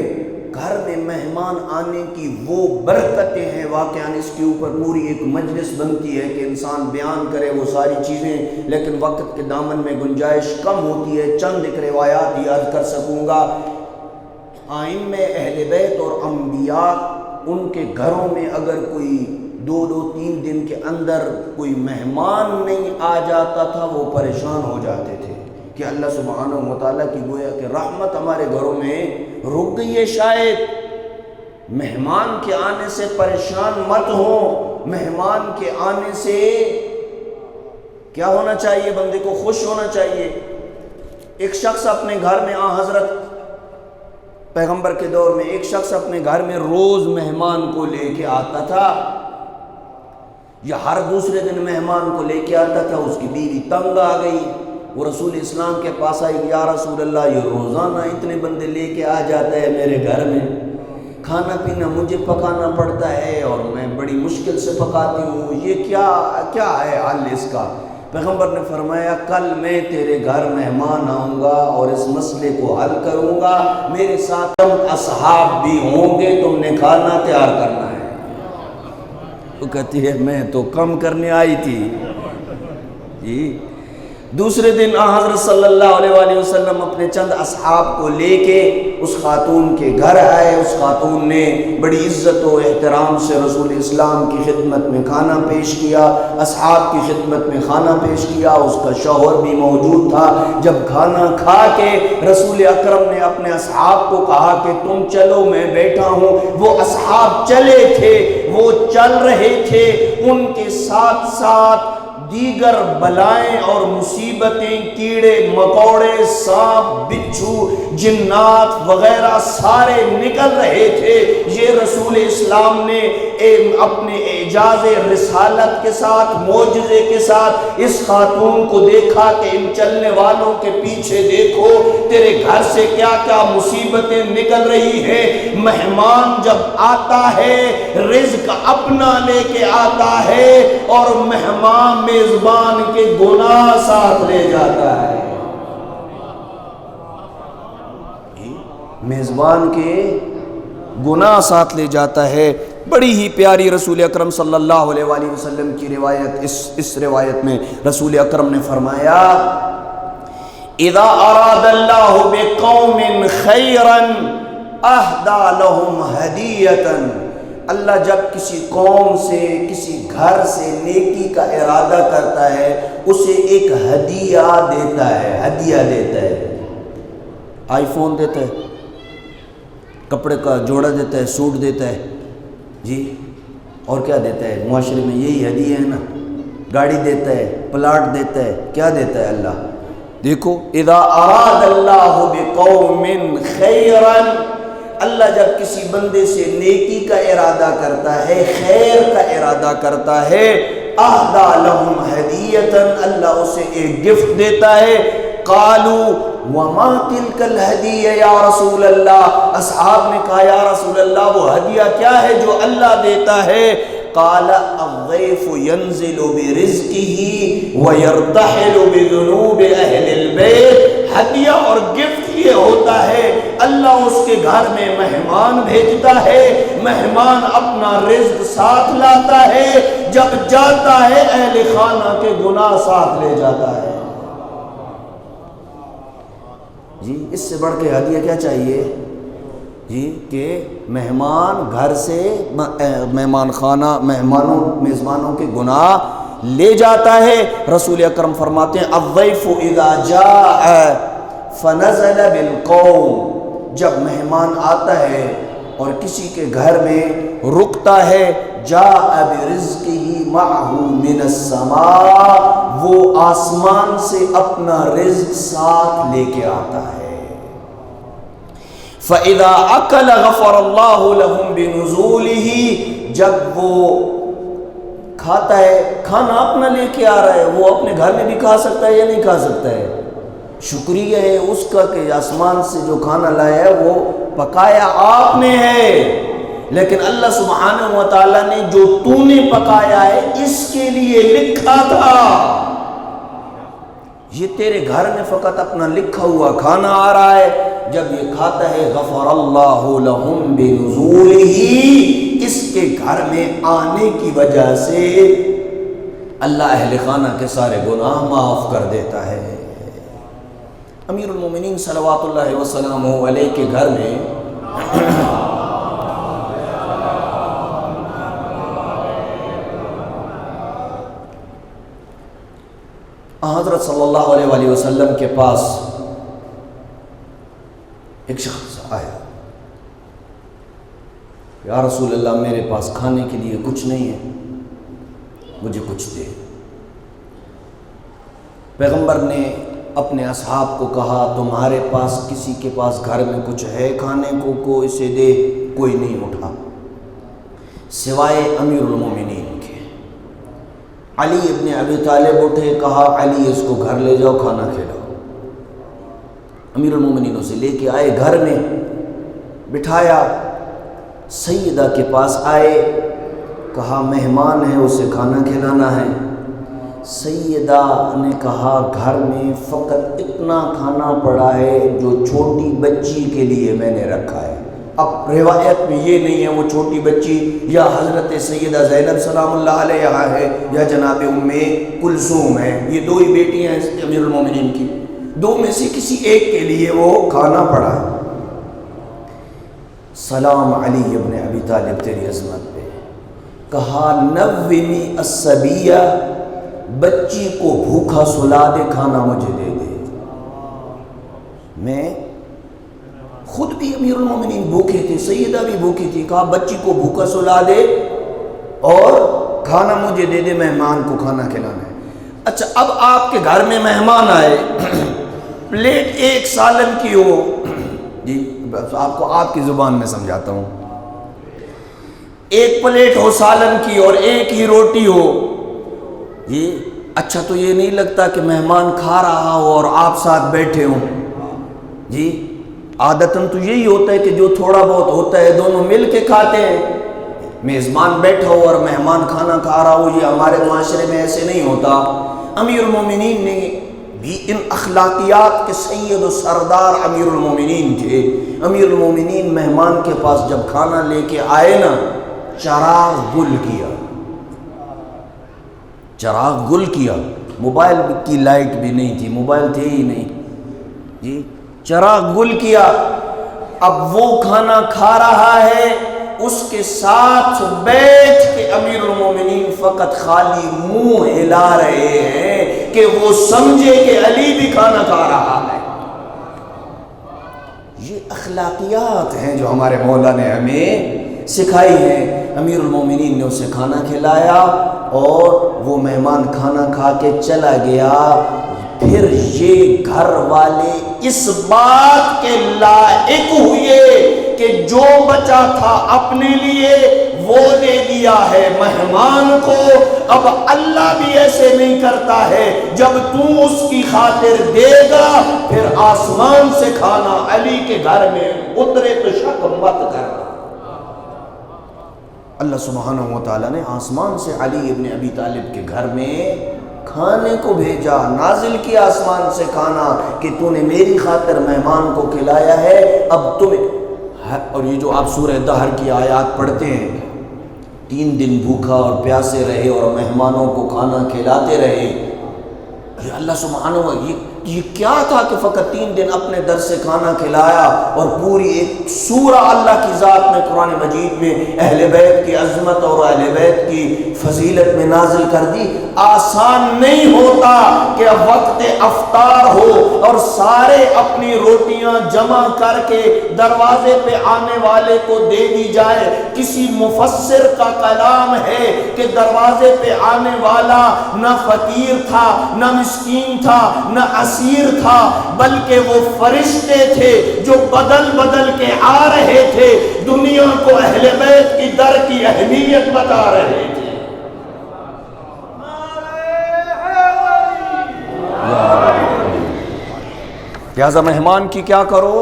گھر میں مہمان آنے کی وہ برکتیں ہیں، واقعاً اس کے اوپر پوری ایک مجلس بنتی ہے کہ انسان بیان کرے وہ ساری چیزیں، لیکن وقت کے دامن میں گنجائش کم ہوتی ہے، چند ایک روایات یاد کر سکوں گا۔ ائمہ اہل بیت اور انبیاء، ان کے گھروں میں اگر کوئی 2-3 دن کے اندر کوئی مہمان نہیں آ جاتا تھا وہ پریشان ہو جاتے تھے کہ اللہ سبحانہ وتعالیٰ کی گویا کہ رحمت ہمارے گھروں میں رک گئی ہے، شاید مہمان کے آنے سے پریشان مت ہو، مہمان کے آنے سے کیا ہونا چاہیے؟ بندے کو خوش ہونا چاہیے۔ ایک شخص اپنے گھر میں حضرت پیغمبر کے دور میں ایک شخص اپنے گھر میں روز مہمان کو لے کے آتا تھا، یا ہر دوسرے دن مہمان کو لے کے آتا تھا۔ اس کی بیوی تنگ آ گئی، وہ رسول اسلام کے پاس آئی، یا رسول اللہ یہ روزانہ اتنے بندے لے کے آ جاتا ہے میرے گھر میں، کھانا پینا مجھے پکانا پڑتا ہے اور میں بڑی مشکل سے پکاتی ہوں، یہ کیا ہے حل اس کا؟ پیغمبر نے فرمایا کل میں تیرے گھر مہمان آؤں گا اور اس مسئلے کو حل کروں گا، میرے ساتھ تم اصحاب بھی ہوں گے، تم نے کھانا تیار کرنا ہے۔ وہ کہتی ہے میں تو کم کرنے آئی تھی جی۔ دوسرے دن حضرت صلی اللہ علیہ وآلہ وسلم اپنے چند اصحاب کو لے کے اس خاتون کے گھر آئے۔ اس خاتون نے بڑی عزت و احترام سے رسول اسلام کی خدمت میں کھانا پیش کیا، اصحاب کی خدمت میں کھانا پیش کیا، اس کا شوہر بھی موجود تھا۔ جب کھانا کھا کے رسول اکرم نے اپنے اصحاب کو کہا کہ تم چلو میں بیٹھا ہوں، وہ اصحاب چلے تھے، وہ چل رہے تھے، ان کے ساتھ ساتھ دیگر بلائیں اور مصیبتیں، کیڑے مکوڑے، سانپ بچھو، جنات وغیرہ سارے نکل رہے تھے۔ یہ رسول اسلام نے اپنے اعجاز رسالت کے ساتھ، معجزے کے ساتھ اس خاتون کو دیکھا کہ ان چلنے والوں کے پیچھے دیکھو، تیرے گھر سے کیا کیا مصیبتیں نکل رہی ہیں۔ مہمان جب آتا ہے رزق اپنا لے کے آتا ہے اور مہمان میزبان کے گناہ ساتھ لے جاتا ہے۔ میزبان کے گناہ ساتھ لے جاتا ہے۔ بڑی ہی پیاری رسول اکرم صلی اللہ علیہ وآلہ وسلم کی روایت، اس روایت میں رسول اکرم نے فرمایا اذا اراد اللہ بقوم خیرا اہدی لہم ہدیۃ، اللہ جب کسی قوم سے، کسی گھر سے نیکی کا ارادہ کرتا ہے اسے ایک ہدیہ دیتا ہے، ہدیہ دیتا ہے۔ آئی فون دیتا ہے، کپڑے کا جوڑا دیتا ہے، سوٹ دیتا ہے جی، اور کیا دیتا ہے؟ معاشرے میں یہی ہدیہ ہے نا، گاڑی دیتا ہے، پلاٹ دیتا ہے، کیا دیتا ہے اللہ؟ دیکھو اذا اراد اللہ بقوم خیرا، اللہ جب کسی بندے سے نیکی کا ارادہ کرتا ہے، خیر کا ارادہ کرتا ہے، اہدی لہم ہدیۃ، اللہ اسے ایک گفٹ دیتا ہے۔ قالوا وما تلک الہدیہ یا رسول اللہ، اصحاب نے کہا یا رسول اللہ وہ ہدیہ کیا ہے جو اللہ دیتا ہے؟ قال الضیف ینزل برزقہ ویرتحل بذنوب اہل البیت، ہدیہ اور گفٹ یہ ہوتا ہے اللہ اس کے گھر میں مہمان بھیجتا ہے، مہمان اپنا رزق ساتھ لاتا ہے، جب جاتا ہے اہل خانہ کے گناہ ساتھ لے جاتا ہے۔ جی اس سے بڑھ کے ہدیہ کیا چاہیے جی؟ کہ مہمان گھر سے مہمان خانہ میزبانوں کے گناہ لے جاتا ہے۔ رسول اکرم فرماتے ہیں الضیف اذا جاء فنزل بالقوم، جب مہمان آتا ہے اور کسی کے گھر میں رکتا ہے، جاء برزقہ معہ من السماء، وہ آسمان سے اپنا رزق ساتھ لے کے آتا ہے۔ فَإِذَا أَكَلَ غَفَرَ اللَّهُ لَهُمْ بِنُزُولِهِ، جب وہ کھاتا ہے، کھانا اپنا لے کے آ رہا ہے، وہ اپنے گھر میں بھی کھا سکتا ہے یا نہیں کھا سکتا ہے؟ شکریہ ہے اس کا کہ آسمان سے جو کھانا لایا ہے وہ پکایا آپ نے ہے، لیکن اللہ سبحانہ و تعالیٰ نے جو تو نے پکایا ہے اس کے لیے لکھا تھا، یہ تیرے گھر میں فقط اپنا لکھا ہوا کھانا آ رہا ہے۔ جب یہ کھاتا ہے غفر اللہ لہم بنزولہ، اس کے گھر میں آنے کی وجہ سے اللہ اہل خانہ کے سارے گناہ معاف کر دیتا ہے۔ امیر المومنین صلوات اللہ وسلامہ علیہ کے گھر میں حضرت صلی اللہ علیہ وآلہ وسلم کے پاس ایک شخص آیا، یا رسول اللہ میرے پاس کھانے کے لیے کچھ نہیں ہے، مجھے کچھ دے۔ پیغمبر نے اپنے اصحاب کو کہا تمہارے پاس کسی کے پاس گھر میں کچھ ہے کھانے کو اسے دے۔ کوئی نہیں اٹھا سوائے امیر المومنین کے۔ علی ابن ابی طالب اٹھے، کہا علی اس کو گھر لے جاؤ کھانا کھلاؤ۔ امیر المومنین اسے لے کے آئے، گھر میں بٹھایا، سیدہ کے پاس آئے، کہا مہمان ہے اسے کھانا کھلانا ہے۔ سیدہ نے کہا گھر میں فقط اتنا کھانا پڑا ہے جو چھوٹی بچی کے لیے میں نے رکھا ہے۔ اب روایت میں یہ نہیں ہے وہ چھوٹی بچی یا حضرت سیدہ زینب سلام اللہ علیہا ہے یا جناب ام کلثوم ہے، یہ دو ہی بیٹیاں ہیں امیر المومنین کی، دو میں سے کسی ایک کے لیے وہ کھانا پڑا ہے۔ سلام علی ابن ابی طالب تیری عظمت پہ۔ کہا نوّمی الصبیہ، بچی کو بھوکا سلا دے، کھانا مجھے دے دے۔ میں خود بھی امیر المومنین بھوکے تھے، سیدہ بھی بھوکی تھی، کہا بچی کو بھوکا سلا دے اور کھانا مجھے دے دے، مہمان کو کھانا کھلانا ہے۔ اچھا اب آپ کے گھر میں مہمان آئے، پلیٹ ایک سالن کی ہو، جی آپ کو آپ کی زبان میں سمجھاتا ہوں، ایک پلیٹ ہو سالن کی اور ایک ہی روٹی ہو، یہ اچھا تو یہ نہیں لگتا کہ مہمان کھا رہا ہو اور آپ ساتھ بیٹھے ہوں؟ جی عادتاً تو یہی ہوتا ہے کہ جو تھوڑا بہت ہوتا ہے دونوں مل کے کھاتے ہیں۔ میزبان بیٹھا ہو اور مہمان کھانا کھا رہا ہو، یہ ہمارے معاشرے میں ایسے نہیں ہوتا۔ امیر المومنین نے بھی ان اخلاقیات کے سید و سردار امیر المومنین تھے۔ امیر المومنین مہمان کے پاس جب کھانا لے کے آئے نا، چراغ گل کیا، چراغ گل کیا، موبائل کی لائٹ بھی نہیں تھی، موبائل تھے ہی نہیں، جی چراغ گل کیا۔ اب وہ کھانا کھا رہا ہے، اس کے ساتھ بیٹھ کے امیر المومنین فقط خالی منہ ہلا رہے ہیں کہ وہ سمجھے کہ علی بھی کھانا کھا رہا ہے۔ یہ اخلاقیات ہیں جو ہمارے مولا نے ہمیں سکھائی ہیں۔ امیر المومنین نے اسے کھانا کھلایا اور وہ مہمان کھانا کھا کے چلا گیا۔ پھر یہ گھر والے اس بات کے لائق ہوئے کہ جو بچا تھا اپنے لیے وہ دے دیا ہے مہمان کو۔ اب اللہ بھی ایسے نہیں کرتا ہے، جب تو اس کی خاطر دے گا پھر آسمان سے کھانا علی کے گھر میں اترے تو شک مت کرنا۔ اللہ سبحانہ و تعالیٰ نے آسمان سے علی ابن ابی طالب کے گھر میں کھانے کو بھیجا، نازل کیا آسمان سے کھانا کہ تو نے میری خاطر مہمان کو کھلایا ہے، اب تمہیں۔ اور یہ جو آپ سورہ دہر کی آیات پڑھتے ہیں، 3 دن بھوکا اور پیاسے رہے اور مہمانوں کو کھانا کھلاتے رہے، اللہ سبحانہ و یہ کیا تھا کہ فقط 3 دن اپنے در سے کھانا کھلایا اور پوری ایک سورہ اللہ کی ذات میں قرآن مجید میں اہل بیت کی عظمت اور اہل بیت کی فضیلت میں نازل کر دی۔ آسان نہیں ہوتا کہ وقت افطار ہو اور سارے اپنی روٹیاں جمع کر کے دروازے پہ آنے والے کو دے دی جائے۔ کسی مفسر کا کلام ہے کہ دروازے پہ آنے والا نہ فقیر تھا، نہ مسکین تھا، نہ اسیر تھا، بلکہ وہ فرشتے تھے جو بدل بدل کے آ رہے تھے، دنیا کو اہل بیت کی در کی اہمیت بتا رہے تھے۔ لہذا مہمان کی کیا کرو؟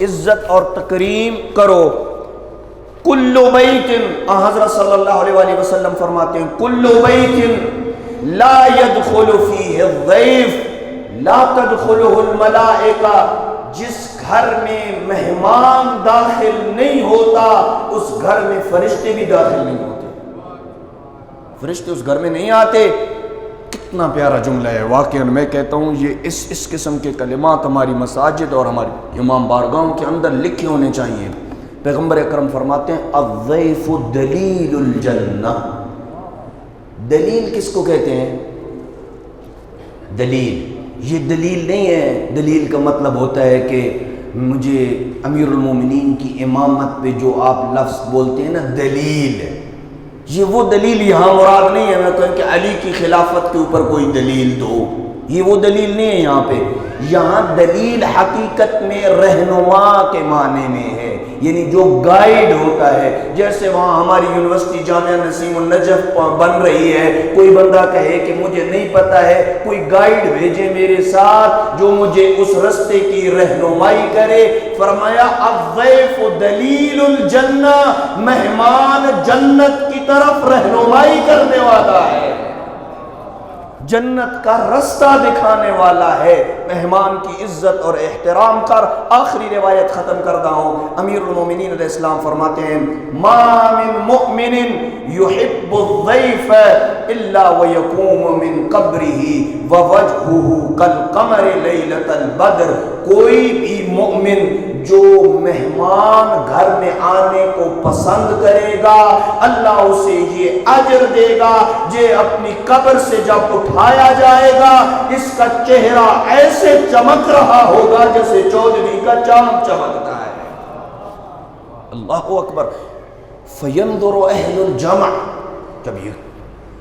عزت اور تکریم کرو۔ کل بیت، حضرت صلی اللہ علیہ وآلہ وسلم فرماتے ہیں کل بیت لا يدخل فیہ الضیف لا تدخلہ الملائکہ، جس گھر میں مہمان داخل نہیں ہوتا اس گھر میں فرشتے بھی داخل نہیں ہوتے، فرشتے اس گھر میں نہیں آتے۔ کتنا پیارا جملہ ہے واقعا، میں کہتا ہوں یہ اس قسم کے کلمات ہماری مساجد اور ہماری امام بارگاہوں کے اندر لکھے ہونے چاہیے۔ پیغمبر اکرم فرماتے ہیں الضیف دلیل الجنہ۔ دلیل کس کو کہتے ہیں؟ دلیل، یہ دلیل نہیں ہے، دلیل کا مطلب ہوتا ہے کہ مجھے امیر المومنین کی امامت پہ جو آپ لفظ بولتے ہیں نا دلیل ہے، یہ وہ دلیل یہاں مراد نہیں ہے میں کہوں کہ علی کی خلافت کے اوپر کوئی دلیل دو، یہ وہ دلیل نہیں ہے یہاں پہ. یہاں دلیل حقیقت میں رہنما کے معنی میں ہے، یعنی جو گائیڈ ہوتا ہے. جیسے وہاں ہماری یونیورسٹی جامعہ نسیم النجف بن رہی ہے، کوئی بندہ کہے کہ مجھے نہیں پتا ہے، کوئی گائیڈ بھیجے میرے ساتھ جو مجھے اس رستے کی رہنمائی کرے. فرمایا الضیف دلیل الجنہ، مہمان جنت کی طرف رہنمائی کرنے والا ہے، جنت کا رستہ دکھانے والا ہے. مہمان کی عزت اور احترام کر. آخری روایت ختم کرتا ہوں. امیر المومنین علیہ السلام فرماتے ہیں ما من مؤمن يحب الضيف الا ويقوم من قبره ووجهه كالقمر ليلة البدر. کوئی بھی مؤمن جو مہمان گھر میں آنے کو پسند کرے گا اللہ اسے یہ اجر دے گا کہ اپنی قبر سے جب اٹھایا جائے گا اس کا چہرہ ایسے چمک رہا ہوگا جیسے چودھویں کا چاند چمکتا ہے. اللہ اکبر. فینظر اہل الجمع، جب یہ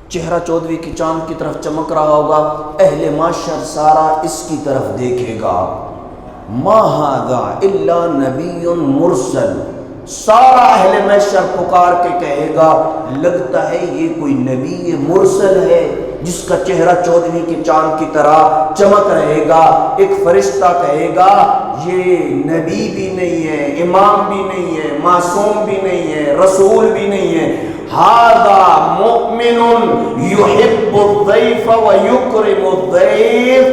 چہرہ چودھویں کی چاند کی طرف چمک رہا ہوگا اہل معاشر سارا اس کی طرف دیکھے گا. ما ھذا الا نبی مرسل، سارا اہل محشر پکار کے کہے گا لگتا ہے یہ کوئی نبی مرسل ہے جس کا چہرہ چودھویں کے چاند کی طرح چمک رہے گا. ایک فرشتہ کہے گا یہ نبی بھی نہیں ہے، امام بھی نہیں ہے، معصوم بھی نہیں ہے، رسول بھی نہیں ہے. ھذا مؤمن یحب الضیف ویکرم الضیف،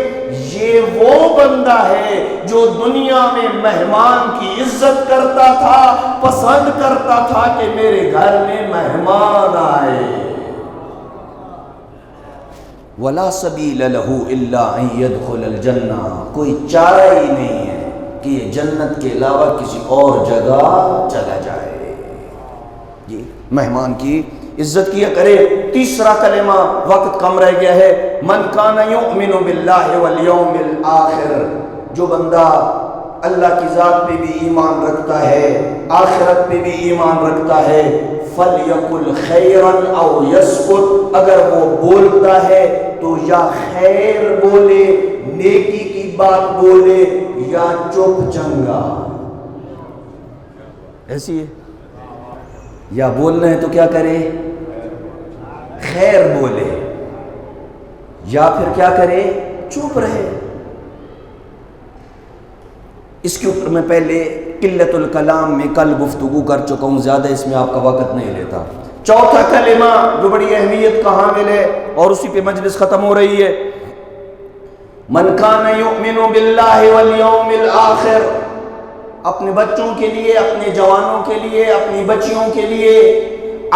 یہ وہ بندہ ہے جو دنیا میں مہمان کی عزت کرتا تھا، پسند کرتا تھا کہ میرے گھر میں مہمان آئے. وَلَا سَبِيلَ لَهُ إِلَّا أَن يَدْخُلَ الْجَنَّةَ، کوئی چارہ ہی نہیں ہے کہ یہ جنت کے علاوہ کسی اور جگہ چلا جائے. یہ مہمان کی عزت کیا کرے. تیسرا کلمہ، وقت کم رہ گیا ہے. من کان یؤمن باللہ والیوم الآخر، جو بندہ اللہ کی ذات پہ بھی ایمان رکھتا ہے، آخرت پہ بھی ایمان رکھتا ہے، فلیقل خیرا او یسکت، اگر وہ بولتا ہے تو یا خیر بولے، نیکی کی بات بولے، یا چپ چنگا. ایسی ہے، یا بولنا ہے تو کیا کرے؟ خیر بولے، یا پھر کیا کرے؟ چپ رہے. اس کے اوپر میں پہلے قلت الکلام میں کل گفتگو کر چکا ہوں، زیادہ اس میں آپ کا وقت نہیں لیتا. چوتھا کلمہ جو بڑی اہمیت کا حامل ہے اور اسی پہ مجلس ختم ہو رہی ہے، من کان یؤمن باللہ والیوم الآخر. اپنے بچوں کے لیے، اپنے جوانوں کے لیے، اپنی بچیوں کے لیے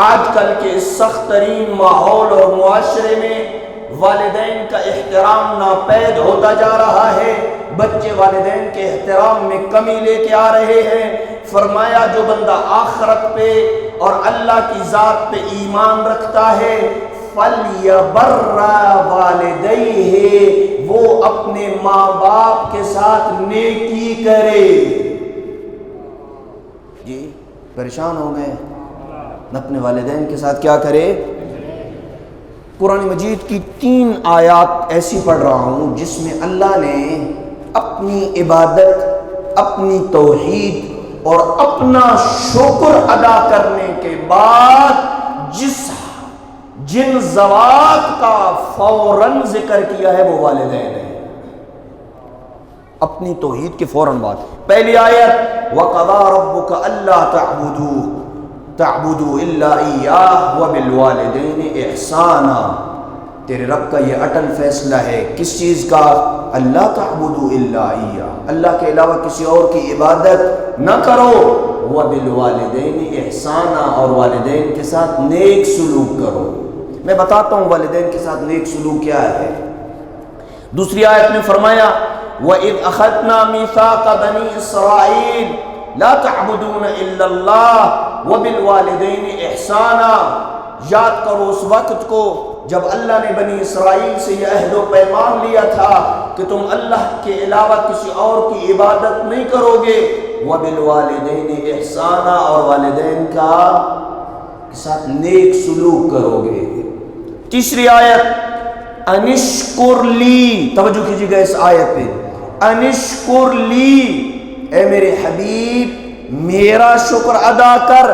آج کل کے سخت ترین ماحول اور معاشرے میں والدین کا احترام ناپید ہوتا جا رہا ہے. بچے والدین کے احترام میں کمی لے کے آ رہے ہیں. فرمایا جو بندہ آخرت پہ اور اللہ کی ذات پہ ایمان رکھتا ہے فَلْيَبَرَّ وَالِدَيْهِ، وہ اپنے ماں باپ کے ساتھ نیکی کرے. جی پریشان ہو گئے، اپنے والدین کے ساتھ کیا کرے؟ قرآن مجید کی 3 آیات ایسی پڑھ رہا ہوں جس میں اللہ نے اپنی عبادت، اپنی توحید اور اپنا شکر ادا کرنے کے بعد جن زوات کا فوراً ذکر کیا ہے وہ والدین ہیں. اپنی توحید کے فوراً بعد پہلی آیت وَقَضَىٰ رَبُّكَ أَلَّا تعبدوا الا اياه وبالوالدين احسانا. تیرے رب کا یہ اٹل فیصلہ ہے، کس چیز کا؟ اللہ تعبدوا الا اياه، اللہ کے علاوہ کسی اور کی عبادت نہ کرو. وبالوالدين احسانا، اور والدین کے ساتھ نیک سلوک کرو. میں بتاتا ہوں والدین کے ساتھ نیک سلوک کیا ہے. دوسری آیت میں فرمایا وَإِذْ أَخَذْنَا مِيثَاقَ بَنِي إِسْرَائِيلَ لا تعبدون الا اللہ وبالوالدین احسانا. یاد کرو اس وقت کو جب اللہ نے بنی اسرائیل سے یہ عہد و پیمان لیا تھا کہ تم اللہ کے علاوہ کسی اور کی عبادت نہیں کرو گے. وبالوالدین احسانا، اور والدین کا کے ساتھ نیک سلوک کرو گے۔ تیسری آیت انشکر لی، توجہ کیجیے گا اس آیت پہ، انشکر لی، اے میرے حبیب میرا شکر ادا کر،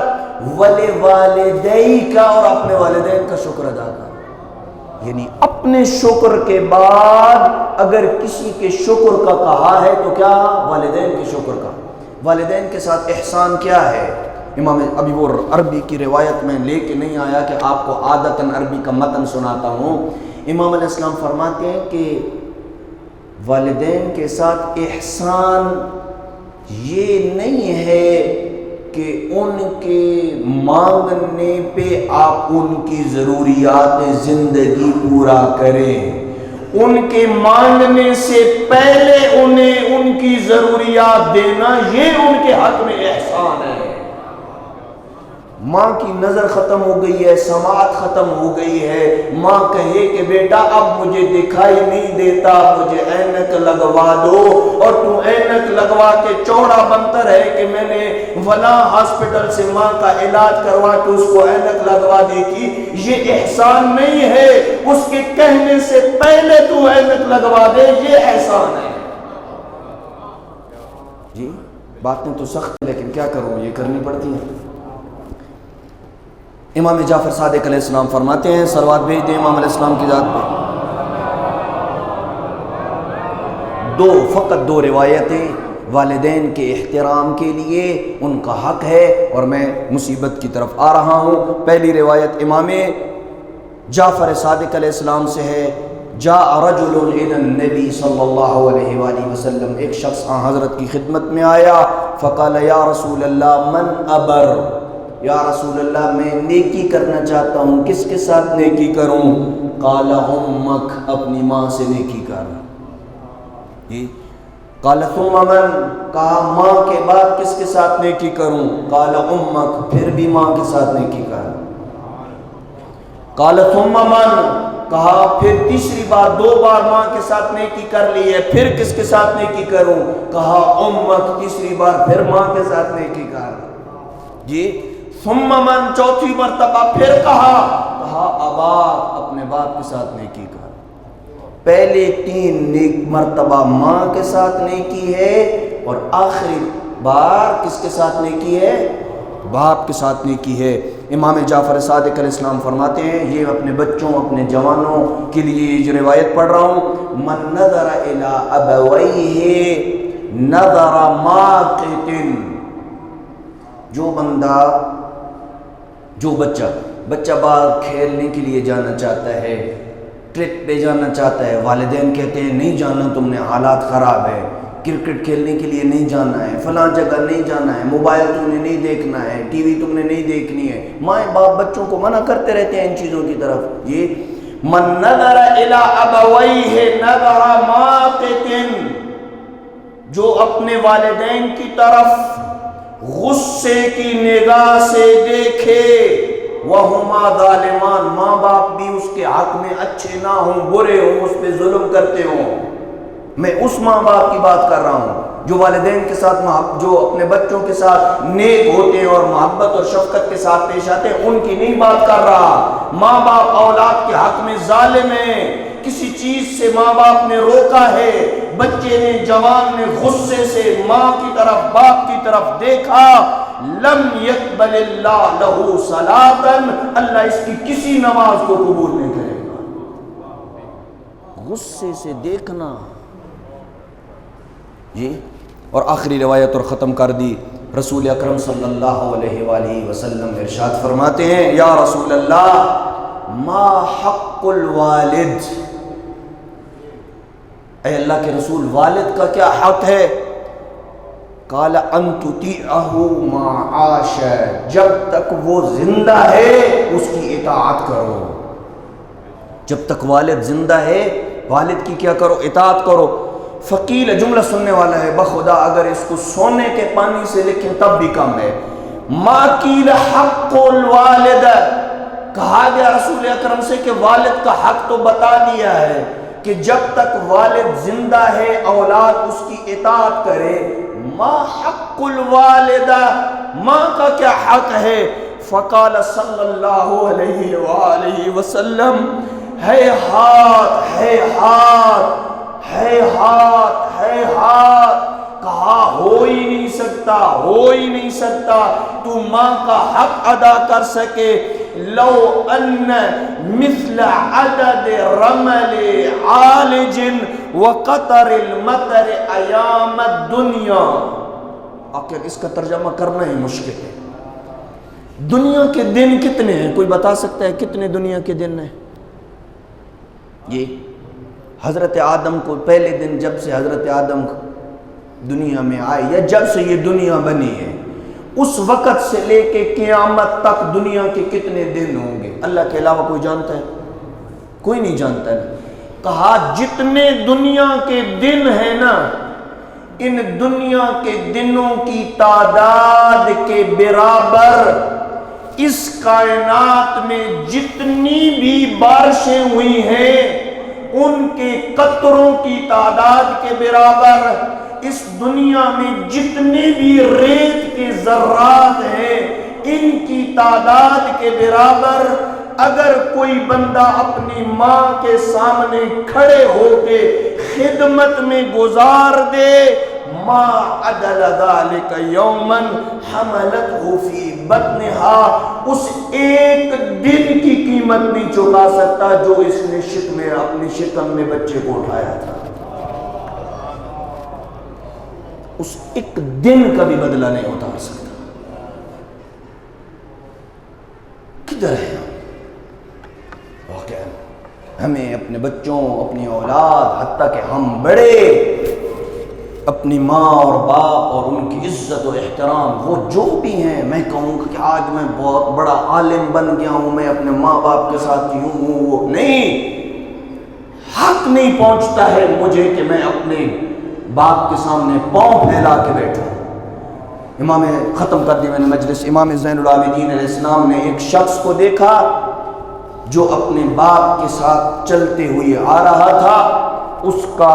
وَلِوَالِدَيْكَ، اور اپنے والدین کا شکر ادا کر۔ یعنی اپنے شکر کے بعد اگر کسی کے شکر کا کہا ہے تو کیا والدین کے شکر کا، والدین کے ساتھ احسان کیا ہے؟ امام ابھی وہ عربی کی روایت میں لے کے نہیں آیا کہ آپ کو عادتاً عربی کا متن سناتا ہوں۔ امام علیہ السلام فرماتے ہیں کہ والدین کے ساتھ احسان یہ نہیں ہے کہ ان کے مانگنے پہ آپ ان کی ضروریات زندگی پورا کریں، ان کے مانگنے سے پہلے انہیں ان کی ضروریات دینا، یہ ان کے حق میں احسان ہے۔ ماں کی نظر ختم ہو گئی ہے، سماعت ختم ہو گئی ہے، ماں کہے کہ بیٹا اب مجھے دکھائی نہیں دیتا، مجھے اینک لگوا دو، اور تو اینک لگوا کے چوڑا بنتر ہے کہ میں نے فلاں ہاسپٹل سے ماں کا علاج کروا کے اس کو اینک لگوا دے گی، یہ احسان نہیں ہے۔ اس کے کہنے سے پہلے تو اینک لگوا دے، یہ احسان ہے۔ جی باتیں تو سخت ہیں لیکن کیا کروں، یہ کرنی پڑتی ہیں۔ امام جعفر صادق علیہ السلام فرماتے ہیں، صلوات بھیج دیں امام علیہ السلام کی ذات پہ، فقط دو روایتیں والدین کے احترام کے لیے، ان کا حق ہے، اور میں مصیبت کی طرف آ رہا ہوں۔ پہلی روایت امام جعفر صادق علیہ السلام سے ہے، جاء رجل الى النبی صلی اللہ علیہ وآلہ وسلم، ایک شخص حضرت کی خدمت میں آیا، فقال یا رسول اللہ من ابر، یا رسول اللہ میں نیکی کرنا چاہتا ہوں، کس کے ساتھ نیکی کروں؟ قال امک، اپنی ماں سے نیکی کر۔ قال ثم من، کہا ماں کے بعد کس کے ساتھ نیکی کروں؟ قال امک، پھر بھی ماں کے ساتھ نیکی کر۔ قال ثم من، کہا پھر تیسری بار، دو بار ماں کے ساتھ نیکی کر لی ہے، پھر کس کے ساتھ نیکی کروں؟ کہا امک، تیسری بار پھر ماں کے ساتھ نیکی کر۔ جی ثم من، چوتھی مرتبہ پھر کہا اباک، اپنے باپ کے ساتھ نیکی کر۔ پہلے تین مرتبہ ماں کے ساتھ نیکی ہے، اور آخری بار کس کے ساتھ نیکی ہے؟ باپ کے ساتھ نیکی ہے۔ امام جعفر صادق علیہ السلام فرماتے ہیں، یہ اپنے بچوں، اپنے جوانوں کے لیے یہ روایت پڑھ رہا ہوں، من نظر الی ابویہ نظر ماقت، جو بچہ باہر کھیلنے کے لیے جانا چاہتا ہے، ٹرپ پہ جانا چاہتا ہے، والدین کہتے ہیں نہیں جانا، تم نے حالات خراب ہے، کرکٹ کھیلنے کے لیے نہیں جانا ہے، فلاں جگہ نہیں جانا ہے، موبائل تم نے نہیں دیکھنا ہے، ٹی وی تم نے نہیں دیکھنی ہے، ماں باپ بچوں کو منع کرتے رہتے ہیں ان چیزوں کی طرف۔ یہ من نظر الی ابویہ نظر ماقت، جو اپنے والدین کی طرف غصے کی نگاہ سے دیکھے، وَهُمَا ظَالِمَانِ، ماں باپ بھی اس کے حق میں اچھے نہ ہوں، برے ہوں، اس پہ ظلم کرتے ہوں۔ میں اس ماں باپ کی بات کر رہا ہوں جو والدین کے ساتھ، جو اپنے بچوں کے ساتھ نیک ہوتے ہیں اور محبت اور شفقت کے ساتھ پیش آتے ہیں، ان کی نہیں بات کر رہا۔ ماں باپ اولاد کے حق میں ظالم ہیں، کسی چیز سے ماں باپ نے روکا ہے، بچے نے، جوان نے غصے سے ماں کی طرف، باپ کی طرف دیکھا، لم یقبل اللہ لہ صلاۃً، اللہ اس کی کسی نماز کو قبول نہیں کرے گا۔ غصے سے دیکھنا جی۔ اور آخری روایت اور ختم کر دی، رسول اکرم صلی اللہ علیہ وآلہ وسلم ارشاد فرماتے ہیں، یا رسول اللہ ما حق الوالد، اے اللہ کے رسول والد کا کیا حق ہے؟ قال ان تطیعہ ما عاش، جب تک وہ زندہ ہے اس کی اطاعت کرو، جب تک والد زندہ ہے والد کی کیا کرو؟ اطاعت کرو۔ فقیل، جملہ سننے والا ہے، بخدا اگر اس کو سونے کے پانی سے لکھیں تب بھی کم ہے۔ ما قیل حق الوالد، کہا گیا رسول اکرم سے کہ والد کا حق تو بتا دیا ہے کہ جب تک والد زندہ ہے اولاد اس کی اطاعت کرے۔ ما حق الوالدہ، ماں کا کیا حق ہے؟ فقال صلی اللہ علیہ وآلہ وسلم ہیہات ہیہات ہیہات ہیہات، کہا ہو ہی نہیں سکتا، ہو ہی نہیں سکتا تو ماں کا حق ادا کر سکے. لو ان مثل عدد رمل عالج وقطر المطر ایام الدنیا. آخر اس کا ترجمہ کرنا ہی مشکل ہے. دنیا کے دن کتنے ہیں؟ کوئی بتا سکتا ہے کتنے دنیا کے دن ہیں؟ یہ حضرت آدم کو پہلے دن جب سے حضرت آدم دنیا میں آئے یا جب سے یہ دنیا بنی ہے اس وقت سے لے کے قیامت تک دنیا کے کتنے دن ہوں گے؟ اللہ کے علاوہ کوئی جانتا ہے؟ کوئی نہیں جانتا ہے. کہا جتنے دنیا کے دن ہیں نا، ان دنیا کے دنوں کی تعداد کے برابر اس کائنات میں جتنی بھی بارشیں ہوئی ہیں ان کے قطروں کی تعداد کے برابر اس دنیا میں جتنے بھی ریت کے ذرات ہیں ان کی تعداد کے برابر اگر کوئی بندہ اپنی ماں کے سامنے کھڑے ہو کے خدمت میں گزار دے، ما عدل ذلك یوما حملته فی بطنها، اس ایک دن کی قیمت نہیں چکا سکتا جو اس نے اپنی شکم میں بچے کو اٹھایا تھا. اس ایک دن کا بھی بدلہ نہیں اتار سکتا. کدھر ہے ہمیں اپنے بچوں، اپنی اولاد، حتیٰ کہ ہم بڑے اپنی ماں اور باپ اور ان کی عزت و احترام، وہ جو بھی ہیں، میں کہوں کہ آج میں بہت بڑا عالم بن گیا ہوں، میں اپنے ماں باپ کے ساتھ یوں ہوں، وہ نہیں. حق نہیں پہنچتا ہے مجھے کہ میں اپنے باپ کے سامنے پاؤں پھیلا کے بیٹھوں. امام ختم کر دی میں نے مجلس. امام زین العابدین علیہ السلام نے ایک شخص کو دیکھا جو اپنے باپ کے ساتھ چلتے ہوئے آ رہا تھا، اس کا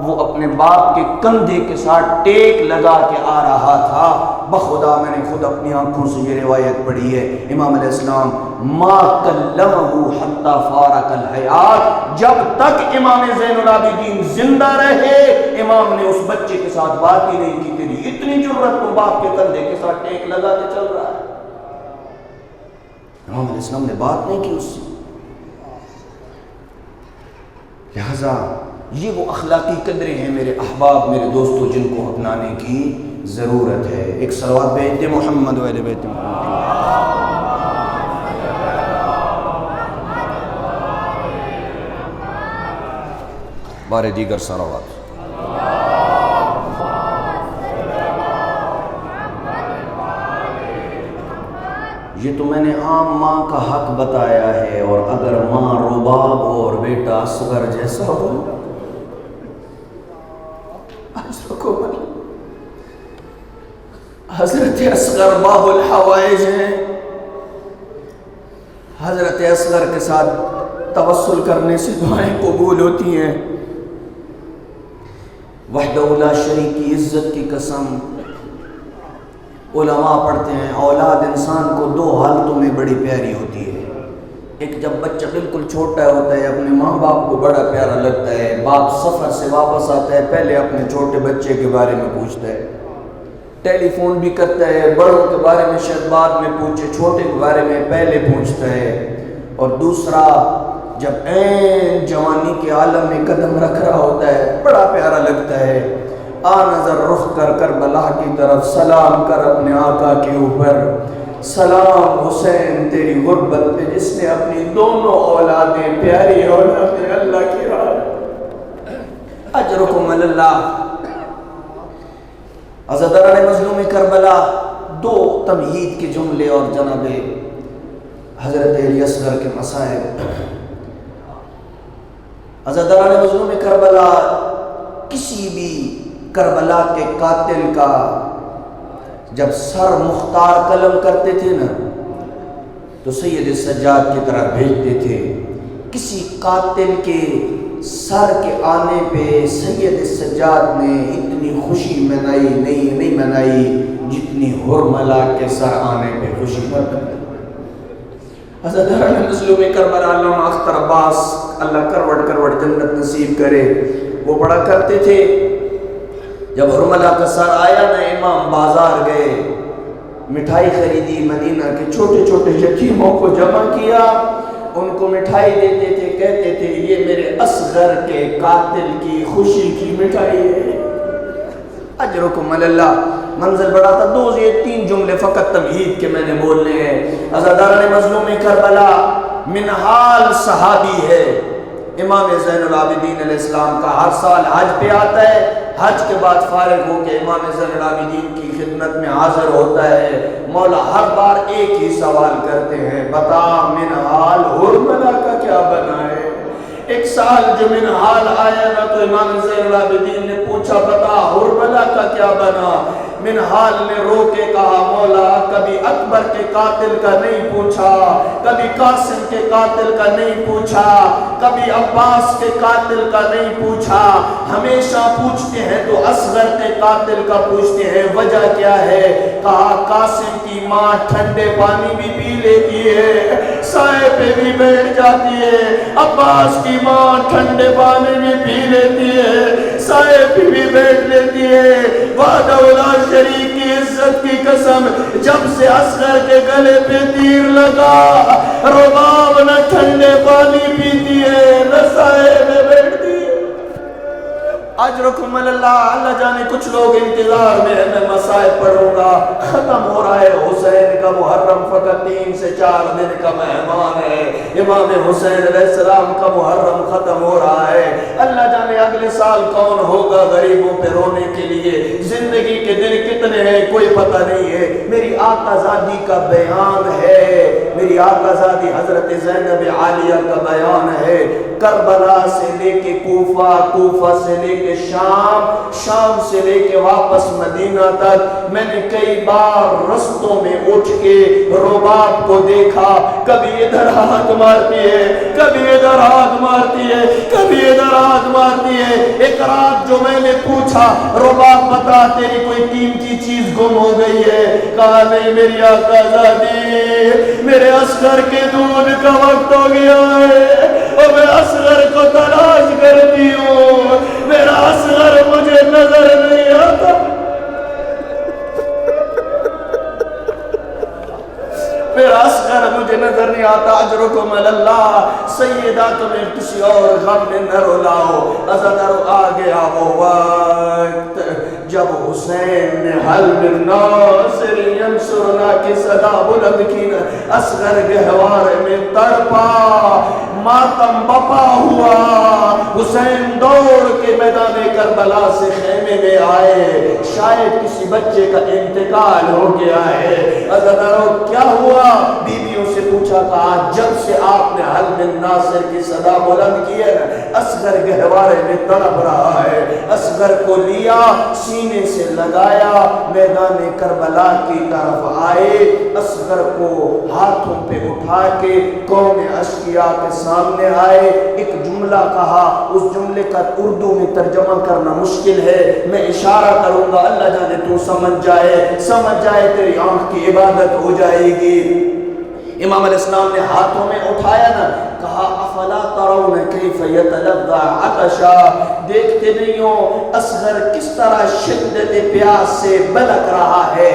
وہ اپنے باپ کے کندھے کے ساتھ ٹیک لگا کے آ رہا تھا. بخدا میں نے خود اپنی آنکھوں سے یہ روایت پڑھی ہے. امام علیہ السلام ما کلمہ حتی فارق الحیات، جب تک امام زین العابدین زندہ رہے امام نے اس بچے کے ساتھ بات ہی نہیں کی. تیری اتنی جرت تو باپ کے کندھے کے ساتھ ٹیک لگا کے چل رہا ہے. امام علیہ السلام نے بات نہیں کی اس سے. لہذا یہ وہ اخلاقی قدریں ہیں میرے احباب، میرے دوستو، جن کو اپنانے کی ضرورت ہے. ایک صلوات بیت محمد و اہل بیت محمد. بارے دیگر صلوات. یہ تو میں نے عام ماں کا حق بتایا ہے، اور اگر ماں رباب ہو اور بیٹا اصغر جیسا ہو، حضرت اصغر باب الحوائج ہیں. حضرت اصغر کے ساتھ توسل کرنے سے دعائیں قبول ہوتی ہیں. وحدہ لا شریک کی عزت کی قسم، علماء پڑھتے ہیں اولاد انسان کو دو حالتوں میں بڑی پیاری ہوتی ہے. ایک جب بچہ بالکل چھوٹا ہوتا ہے اپنے ماں باپ کو بڑا پیارا لگتا ہے، باپ سفر سے واپس آتا ہے پہلے اپنے چھوٹے بچے کے بارے میں پوچھتا ہے، ٹیلی فون بھی کرتا ہے، بڑوں کے بارے میں شاید بعد میں پوچھے، چھوٹے کے بارے میں پہلے پوچھتا ہے. اور دوسرا جب عین جوانی کے عالم میں قدم رکھ رہا ہوتا ہے بڑا پیارا لگتا ہے. آ نظر رخ کر کربلا کی طرف، سلام کر اپنے آقا کے اوپر، سلام حسین تیری غربت پہ جس نے اپنی دونوں اولادیں پیاری اولادیں اللہ کی راہ. اجرکم اللہ. عزاداران مظلوم کربلا، دو تمہید کے جملے اور جناب حضرت علی اصغر کے مصائب. عزاداران مظلوم کربلا کسی بھی کربلا کے قاتل کا جب سر مختار قلم کرتے تھے نا تو سید سجاد کی طرح بھیجتے تھے. کسی قاتل کے سر کے آنے پہ سید سجاد نے اتنی خوشی نہیں منائی جتنی حرملہ کے سر آنے پہ خوشی منائی. عزاداران مظلوم کربلا علامہ اختر عباس اللہ کروڑ جنت نصیب کرے، وہ بڑا کرتے تھے جب حرملہ کا سر آیا نا امام بازار گئے، مٹھائی خریدی، مدینہ کے چھوٹے چھوٹے یتیموں کو جمع کیا، ان کو مٹھائی دیتے تھے، کہتے تھے یہ میرے اصغر کے قاتل کی خوشی کی مٹھائی ہے، اجرکم اللہ۔ منظر بڑا تھا، یہ 3 جملے فقط تمہید کے میں نے بولنے ہیں۔ عزاداران مظلوم کربلا منہال صحابی ہے، امام زین العابدین علیہ السلام کا ہر سال حج پہ آتا ہے، حج کے بعد فارغ ہو کے امام زین العابدین کی خدمت میں حاضر ہوتا ہے، مولا ہر بار ایک ہی سوال کرتے ہیں، بتا منہال حرملہ کا کیا بنا ہے؟ ایک سال جو منہال آیا نا تو امام زین العابدین نے پوچھا بتا حرملہ کا کیا بنا؟ منہال نے رو کے کہا مولا کبھی اکبر کے قاتل کا نہیں پوچھا، کبھی قاسم کے قاتل کا نہیں پوچھا، کبھی عباس کے قاتل کا نہیں پوچھا، ہمیشہ پوچھتے ہیں تو اصغر کے قاتل کا پوچھتے ہیں، وجہ کیا ہے؟ کہا قاسم کی ماں ٹھنڈے پانی بھی پی لیتی ہے، سائے پہ بھی بیٹھ جاتی ہے، عباس کی ماں ٹھنڈے پانی بھی پی لیتی ہے، سائے پہ بھی بیٹھ لیتی ہے، وعدہ اولا شریک کی عزت کی قسم جب سے اصغر کے گلے پہ تیر لگا، رباب نہ ٹھنڈے پانی پیتی ہے نہ سائے میں بیٹھتی ہے۔ اجرکم اللہ، اللہ جانے کچھ لوگ انتظار میں ہیں میں مسائل پڑھوں گا، ختم ہو رہا ہے حسین کا محرم، فقط 3 سے 4 دن کا مہمان ہے، امام حسین علیہ السلام کا محرم ختم ہو رہا ہے، اللہ جانے اگلے سال کون ہوگا غریبوں پہ رونے کے لیے، زندگی کے دن کتنے ہیں کوئی پتہ نہیں ہے۔ میری آقا زادی کا بیان ہے، میری آقا زادی حضرت زینب عالیہ کا بیان ہے، کربلا سے لے کے کوفہ، کوفہ سے لے کے شام، شام سے لے کے واپس مدینہ تک میں نے کئی بار رستوں میں اٹھ کے رباب کو دیکھا، کبھی ادھر ہاتھ مارتی ہے، کبھی ادھر ہاتھ مارتی ہے، کبھی ادھر ہاتھ مارتی ہے۔ ایک رات جو میں نے پوچھا رباب بتا تیری کوئی قیمتی چیز گم ہو گئی ہے؟ کہا نہیں میری آقا زادی، میرے اصغر کے دودھ کا وقت ہو گیا ہے اور میں اصغر کو تلاش کرتی ہوں، میرا اصغر مجھے نظر نہیں آتا، میرا اصغر مجھے نظر نہیں آتا۔ اجرکم اللہ، سیدہ تمہیں کسی اور غم میں نہ رلاؤ، عزادارو آ گیا وہ وقت جب حسین نے حل من ناصر ینصرنا کی صدا بلند کی، اصغر گہوارے میں تڑپا، ماتم بپا ہوا، حسین دوڑ کے میدان کربلا سے خیمے میں آئے، شاید کسی بچے کا انتقال ہو گیا ہے۔ عزادارو کیا ہوا؟ بیویوں سے پوچھا، کہا جب سے آپ نے حل من ناصر کی صدا بلند کی ہے اصغر گہوارے میں تڑپ رہا ہے۔ اصغر کو لیا، سینے سے لگایا، میدان کربلا کی طرف آئے، اصغر کو ہاتھوں پہ اٹھا کے قوم اشقیاء کے سامنے آئے، ایک جملہ کہا، اس جملے کا اردو میں ترجمہ کرنا مشکل ہے، میں اشارہ کروں گا، اللہ جانے تو سمجھ جائے تیری آنکھ کی عبادت ہو جائے گی۔ امام علیہ السلام نے ہاتھوں میں اٹھایا نا، کہا افلا ترون کیف یتلظى عطشا، دیکھتے نہیں ہو اصغر کس طرح شدت پیاس سے بلک رہا ہے۔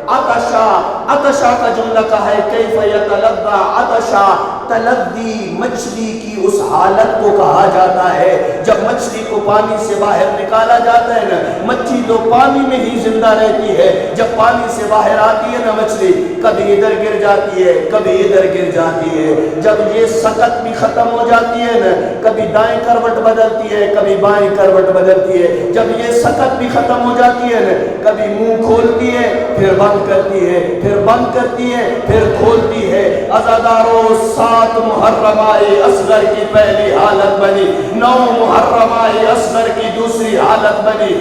عطشا کا جملہ کا ہے کیف یتلظى عطشا، تلذی مچھلی کی اس حالت کو کہا جاتا ہے جب مچھلی کو پانی سے باہر نکالا جاتا ہے نا، مچھلی تو پانی میں ہی زندہ رہتی ہے، جب پانی سے باہر آتی ہے نا مچھلی کبھی ادھر گر جاتی ہے کبھی ادھر گر جاتی ہے، جب یہ سکت بھی ختم ہو جاتی ہے نا کبھی دائیں کروٹ بدلتی ہے کبھی بائیں کروٹ بدلتی ہے، جب یہ سکت بھی ختم ہو جاتی ہے نا کبھی منہ کھولتی ہے پھر بند کرتی ہے پھر بند کرتی ہے پھر کھولتی ہے۔ عزادارو 7 محرم آئی اصغر کی پہلی حالت بنی، 9 محرم آئی اصغر کی دوسری حالت بنی،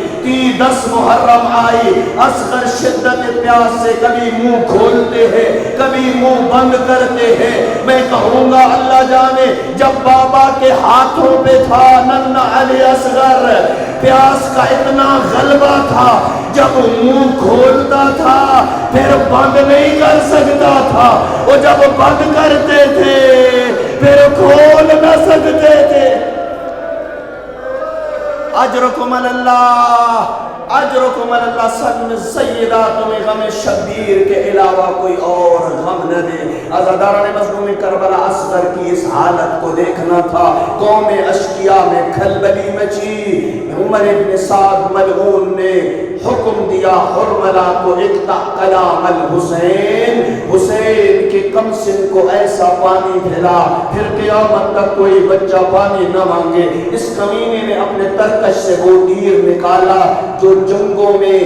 10 محرم آئی اصغر شدت پیاس سے کبھی منہ کھولتے ہیں کبھی منہ بند کرتے ہیں۔ میں کہوں گا اللہ جانے جب بابا کے ہاتھوں پہ تھا ننھا علی اصغر، پیاس کا اتنا غلبہ تھا جب منہ کھولتا تھا پھر بند نہیں کر سکتا تھا، وہ جب بند کرتے تھے پھر کھول نہ سکتے تھے۔ اجرکم اللہ، اجرکم اللہ، سن سیدات میں غم شبیر کے علاوہ کوئی اور غم نہ دے۔ عزاداران مظلوم کربلا اصغر کی اس حالت کو دیکھنا تھا۔ قوم اشقیاء میں کھلبلی مچی۔ عمر ابن سعد ملعون نے حکم دیا حرملہ کو اقطع کلام الحسین، حسین کے کمسن کو ایسا پانی پھیلا پھر قیامت تک کوئی بچہ پانی نہ مانگے۔ اس کمینے نے اپنے ترکش سے وہ تیر نکالا جو جنگوں میں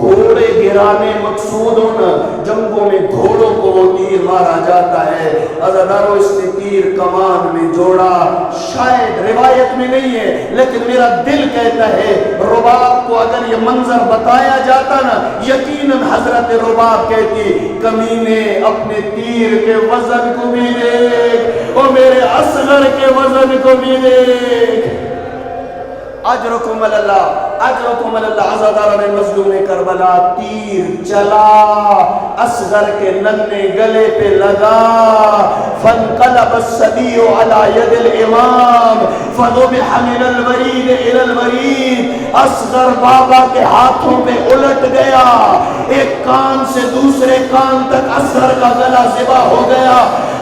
گھوڑے گرانے مقصود ہونا، جنگوں میں گھوڑوں کو وہ تیر مارا جاتا ہے۔ عزادارو اس نے تیر کمان میں جوڑا، شاید روایت میں نہیں ہے لیکن میرا دل کہتا ہے رباب کو اگر یہ منظر بتایا جاتا نا یقیناً حضرت رباب کہتی کمینے اپنے تیر کے وزن کو بھی دیکھ، اور میرے اصغر کے وزن کو بھی دیکھ۔ اجرکم اللہ، اجرکم اللہ۔ عزاداران مظلوم کربلا تیر چلا، اصغر کے ننھے گلے پہ لگا، فانقلب الصبی علی ید الامام فذبح من الورید الی الورید۔ اصغر بابا کے ہاتھوں پہ الٹ گیا، ایک کان سے دوسرے کان تک اصغر کا گلا ذبح ہو گیا۔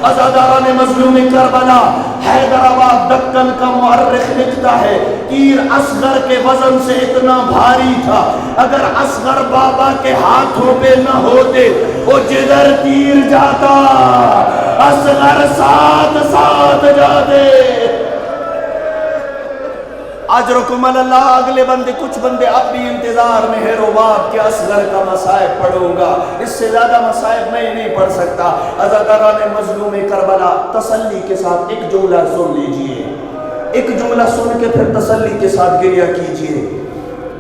عزاداران مظلوم کربلا، حیدرآباد دکن کا مورخ لکھتا ہے تیر اصغر کے وزن سے اتنا بھاری تھا اگر اصغر بابا کے ہاتھوں پہ نہ ہوتے وہ جدھر تیر جاتا اصغر ساتھ ساتھ جاتے۔ اجرکم اللہ۔ اگلے بندے کچھ بندے اب بھی انتظار میں ہے رباب کے اصغر کا مصائب پڑھوں گا، اس سے زیادہ مصائب میں نہیں پڑھ سکتا۔ عزاداران مظلوم کربلا تسلی کے ساتھ ایک جملہ سن لیجئے، ایک جملہ سن کے پھر تسلی کے ساتھ گریہ کیجئے۔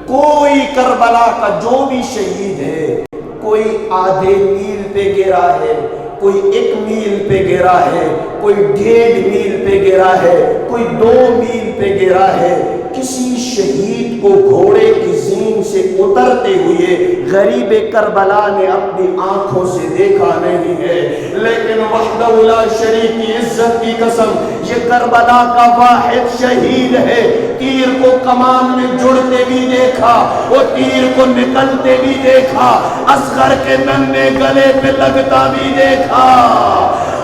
کوئی کربلا کا جو بھی شہید ہے، کوئی آدھے میل پہ گرا ہے، کوئی 1 میل پہ گرا ہے، کوئی 1.5 میل پہ گرا ہے، کوئی 2 میل پہ گرا ہے، کسی شہید کو گھوڑے کی زین سے اترتے ہوئے غریب کربلا نے اپنی آنکھوں سے دیکھا نہیں ہے، لیکن وحدہ لا شریک کی عزت کی قسم یہ کربلا کا واحد شہید ہے۔ تیر کو کمان میں جڑتے بھی دیکھا، وہ تیر کو نکلتے بھی دیکھا، اصغر کے ننھے گلے پہ لگتا بھی دیکھا،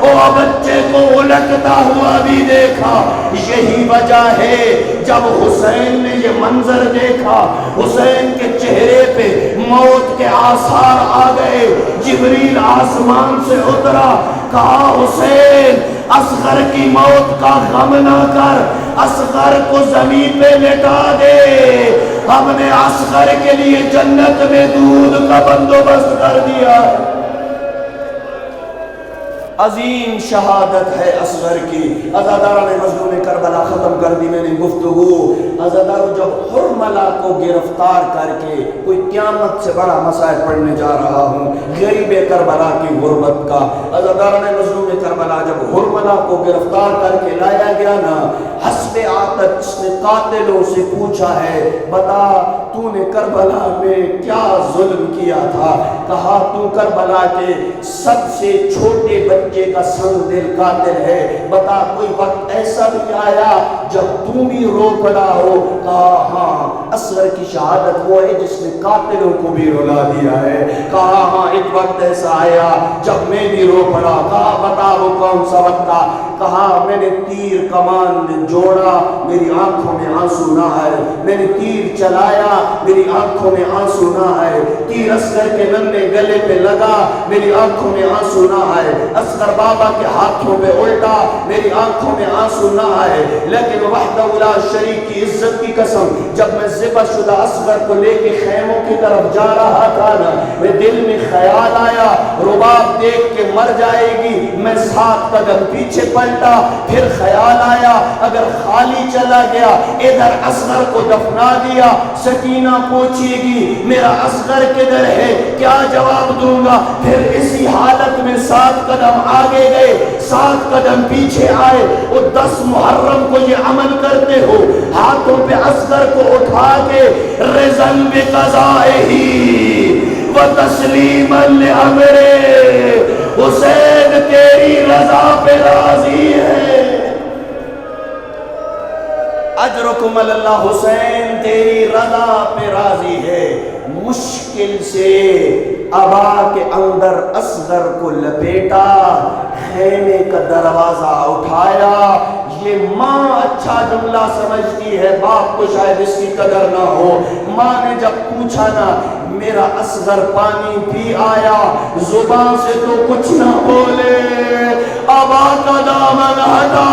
وہ بچے کو الٹتا ہوا بھی دیکھا۔ یہی وجہ ہے جب حسین نے یہ منظر دیکھا، حسین کے چہرے پہ موت کے آثار آ گئے، جبریل آسمان سے اترا، کہا حسین اصغر کی موت کا غم نہ کر، اصغر کو زمین پہ لٹا دے، ہم نے اصغر کے لیے جنت میں دودھ کا بندوبست کر دیا۔ عظیم شہادت ہے اصغر کی۔ عزاداران مظلوم کربلا ختم کر دی میں نے گفتگو۔ عزادارو جب حرملہ کو گرفتار کر کے کوئی قیامت سے بڑا مسائل پڑھنے جا رہا ہوں، غریب کربلا کی غربت کا۔ عزاداران مظلوم کربلا جب حرملہ کو گرفتار کر کے لایا گیا نا، حسب عادت اس نے قاتلوں سے پوچھا ہے بتا تو نے کربلا میں کیا ظلم کیا تھا؟ کہا تو کربلا کے سب سے چھوٹے بچے کا سنگ دل قاتل ہے، بتا کوئی وقت ایسا بھی آیا جب تو بھی رو پڑا ہو؟ کہا ہاں، اصغر کی شہادت وہ ہے جس نے قاتلوں کو بھی رلا دیا ہے۔ کہا ہاں، ایک وقت ایسا آیا جب میں بھی رو پڑا۔ کہا بتا وہ کون سا وقت تھا؟ کہا میں نے تیر کمان میں جوڑا، میری آنکھوں میں آنسو نہ آئے، میں نے تیر چلایا، میری آنکھوں میں آنسو نہ آئے، تیر اصغر کے ننھے گلے پہ لگا، میری آنکھوں میں آنسو نہ آئے، اصغر بابا کے ہاتھوں پہ الٹا، میری آنکھوں میں آنسو نہ آئے، لیکن وحدہ لا شریک کی عزت کی قسم جب میں ذبح شدہ اصغر کو لے کے خیموں کی طرف جا رہا تھا نا، میرے دل میں خیال آیا رباب دیکھ کے مر جائے گی، میں 7 قدم پیچھے پڑ پلٹا، پھر خیال آیا اگر خالی چلا گیا ادھر اصغر کو دفنا دیا، سکینہ پوچھے گی میرا اصغر کدھر ہے، کیا جواب دوں گا؟ پھر اسی حالت میں 7 قدم آگے گئے، 7 قدم پیچھے آئے، اور 10 محرم کو یہ عمل کرتے ہو، ہاتھوں پہ اصغر کو اٹھا کے رضن بقضائہ وتسلیما لامرہ، حسین تیری رضا پہ راضی ہے، اجرکم اللہ، حسین تیری رضا پہ راضی ہے۔ مشکل سے عبا کے اندر اصغر کو لپیٹا، خیمے کا دروازہ اٹھایا۔ یہ ماں اچھا جملہ سمجھتی ہے، باپ کو شاید اس کی قدر نہ ہو۔ ماں نے جب پوچھا نا میرا اصغر پانی پی آیا، زبان سے تو کچھ نہ بولے، عبا کا دامن ہٹا،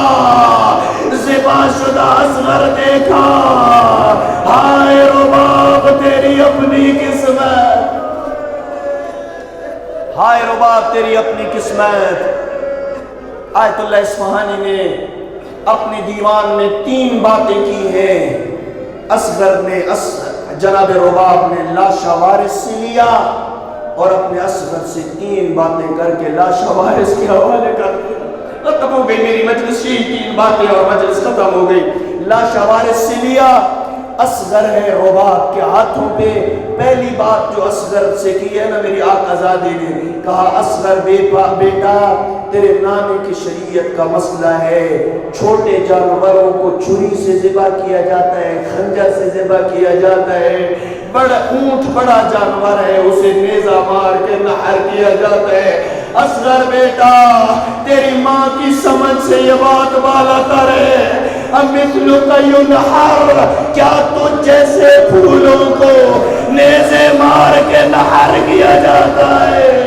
ذبح شدہ اصغر دیکھا، ہائے رباب تیری اپنی قسمت، ہائے رباب تیری اپنی قسمت۔ آیت اللہ اصفہانی نے اپنے دیوان میں 3 باتیں کی ہیں۔ اصغر نے جناب رباب نے لاشا وارث سے لیا اور اپنے اصغر سے 3 باتیں کر کے لاشا وارث کے حوالے کر دیا۔ ختم ہو گئی میری مجلس، یہی 3 باتیں اور مجلس ختم ہو گئی۔ لاشا وارث سے لیا، اصغر ہے رباب کے ہاتھوں پہ۔ پہلی بات جو اصغر سے کی ہے نا میری آقا زادی نے کہا، اصغر بیٹا تیرے نانے کی شریعت کا مسئلہ ہے، چھوٹے جانوروں کو چھری سے ذبح کیا جاتا ہے، خنجر سے ذبح کیا جاتا ہے، بڑا اونٹ بڑا جانور ہے اسے نیزہ مار کے نحر کیا جاتا ہے۔ اصغر بیٹا تیری ماں کی سمجھ سے یہ بات بالا تر ہے، امثلک ینحر، کیا تجھ جیسے پھولوں کو نیزے مار کے نحر کیا جاتا ہے؟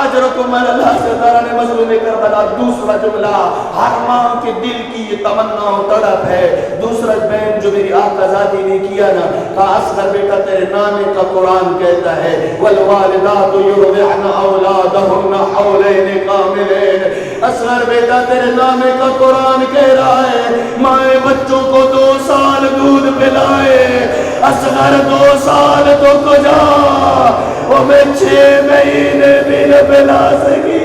اجرکم اللہ سے تعالیٰ نے مظلوم کربلا۔ دوسرا جملہ ہر ماں کے دل کی یہ تمنا و تڑپ ہے۔ دوسرا بین جو میری آقا زادی نے کیا نا، کہا اصغر بیٹا تیرے نانے کا قرآن کہتا ہے والوالدات یرضعن اولادہن حولین کاملین۔ اصغر بیٹا تیرے نانے کا قرآن کہہ رہا ہے مائیں بچوں کو 2 سال دودھ پلائے، اصغر 2 سال تو کجا، وہ میں 6 مہینے بھی نہ پلا سکی۔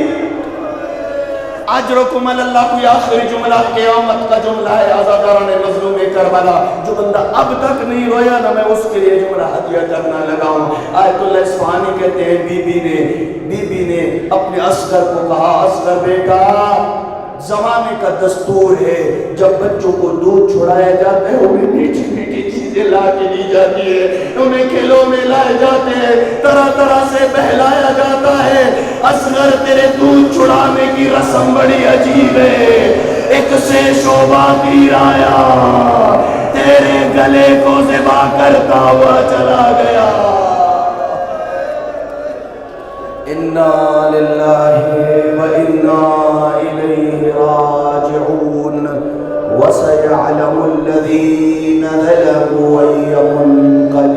اجرکم اللہ کوئی آخری جملہ قیامت کا جملہ ہے، آزاداران مظلوم کربلا۔ جو بندہ اب تک نہیں رویا نا میں اس کے لیے جملہ ہدیہ کرنا لگا ہوں۔ آیت اللہ اصفہانی کہتے ہیں بی بی نے اپنے اصغر کو کہا، اصغر بیٹا زمانے کا دستور ہے جب بچوں کو دودھ چھڑایا جاتا ہے انہیں میٹھی میٹھی چیزیں لا کے دی جاتی ہے، انہیں کھلوں میں لائے جاتے ہیں، طرح طرح سے بہلایا جاتا ہے۔ اصغر تیرے دودھ چھڑانے کی رسم بڑی عجیب ہے، ایک سے شعبہ تیر آیا تیرے گلے کو ذبح کرتا ہوا چلا گیا۔ انا للہ و انا الیہ راجعون وسيعلم الذين ظلموا أي منقلب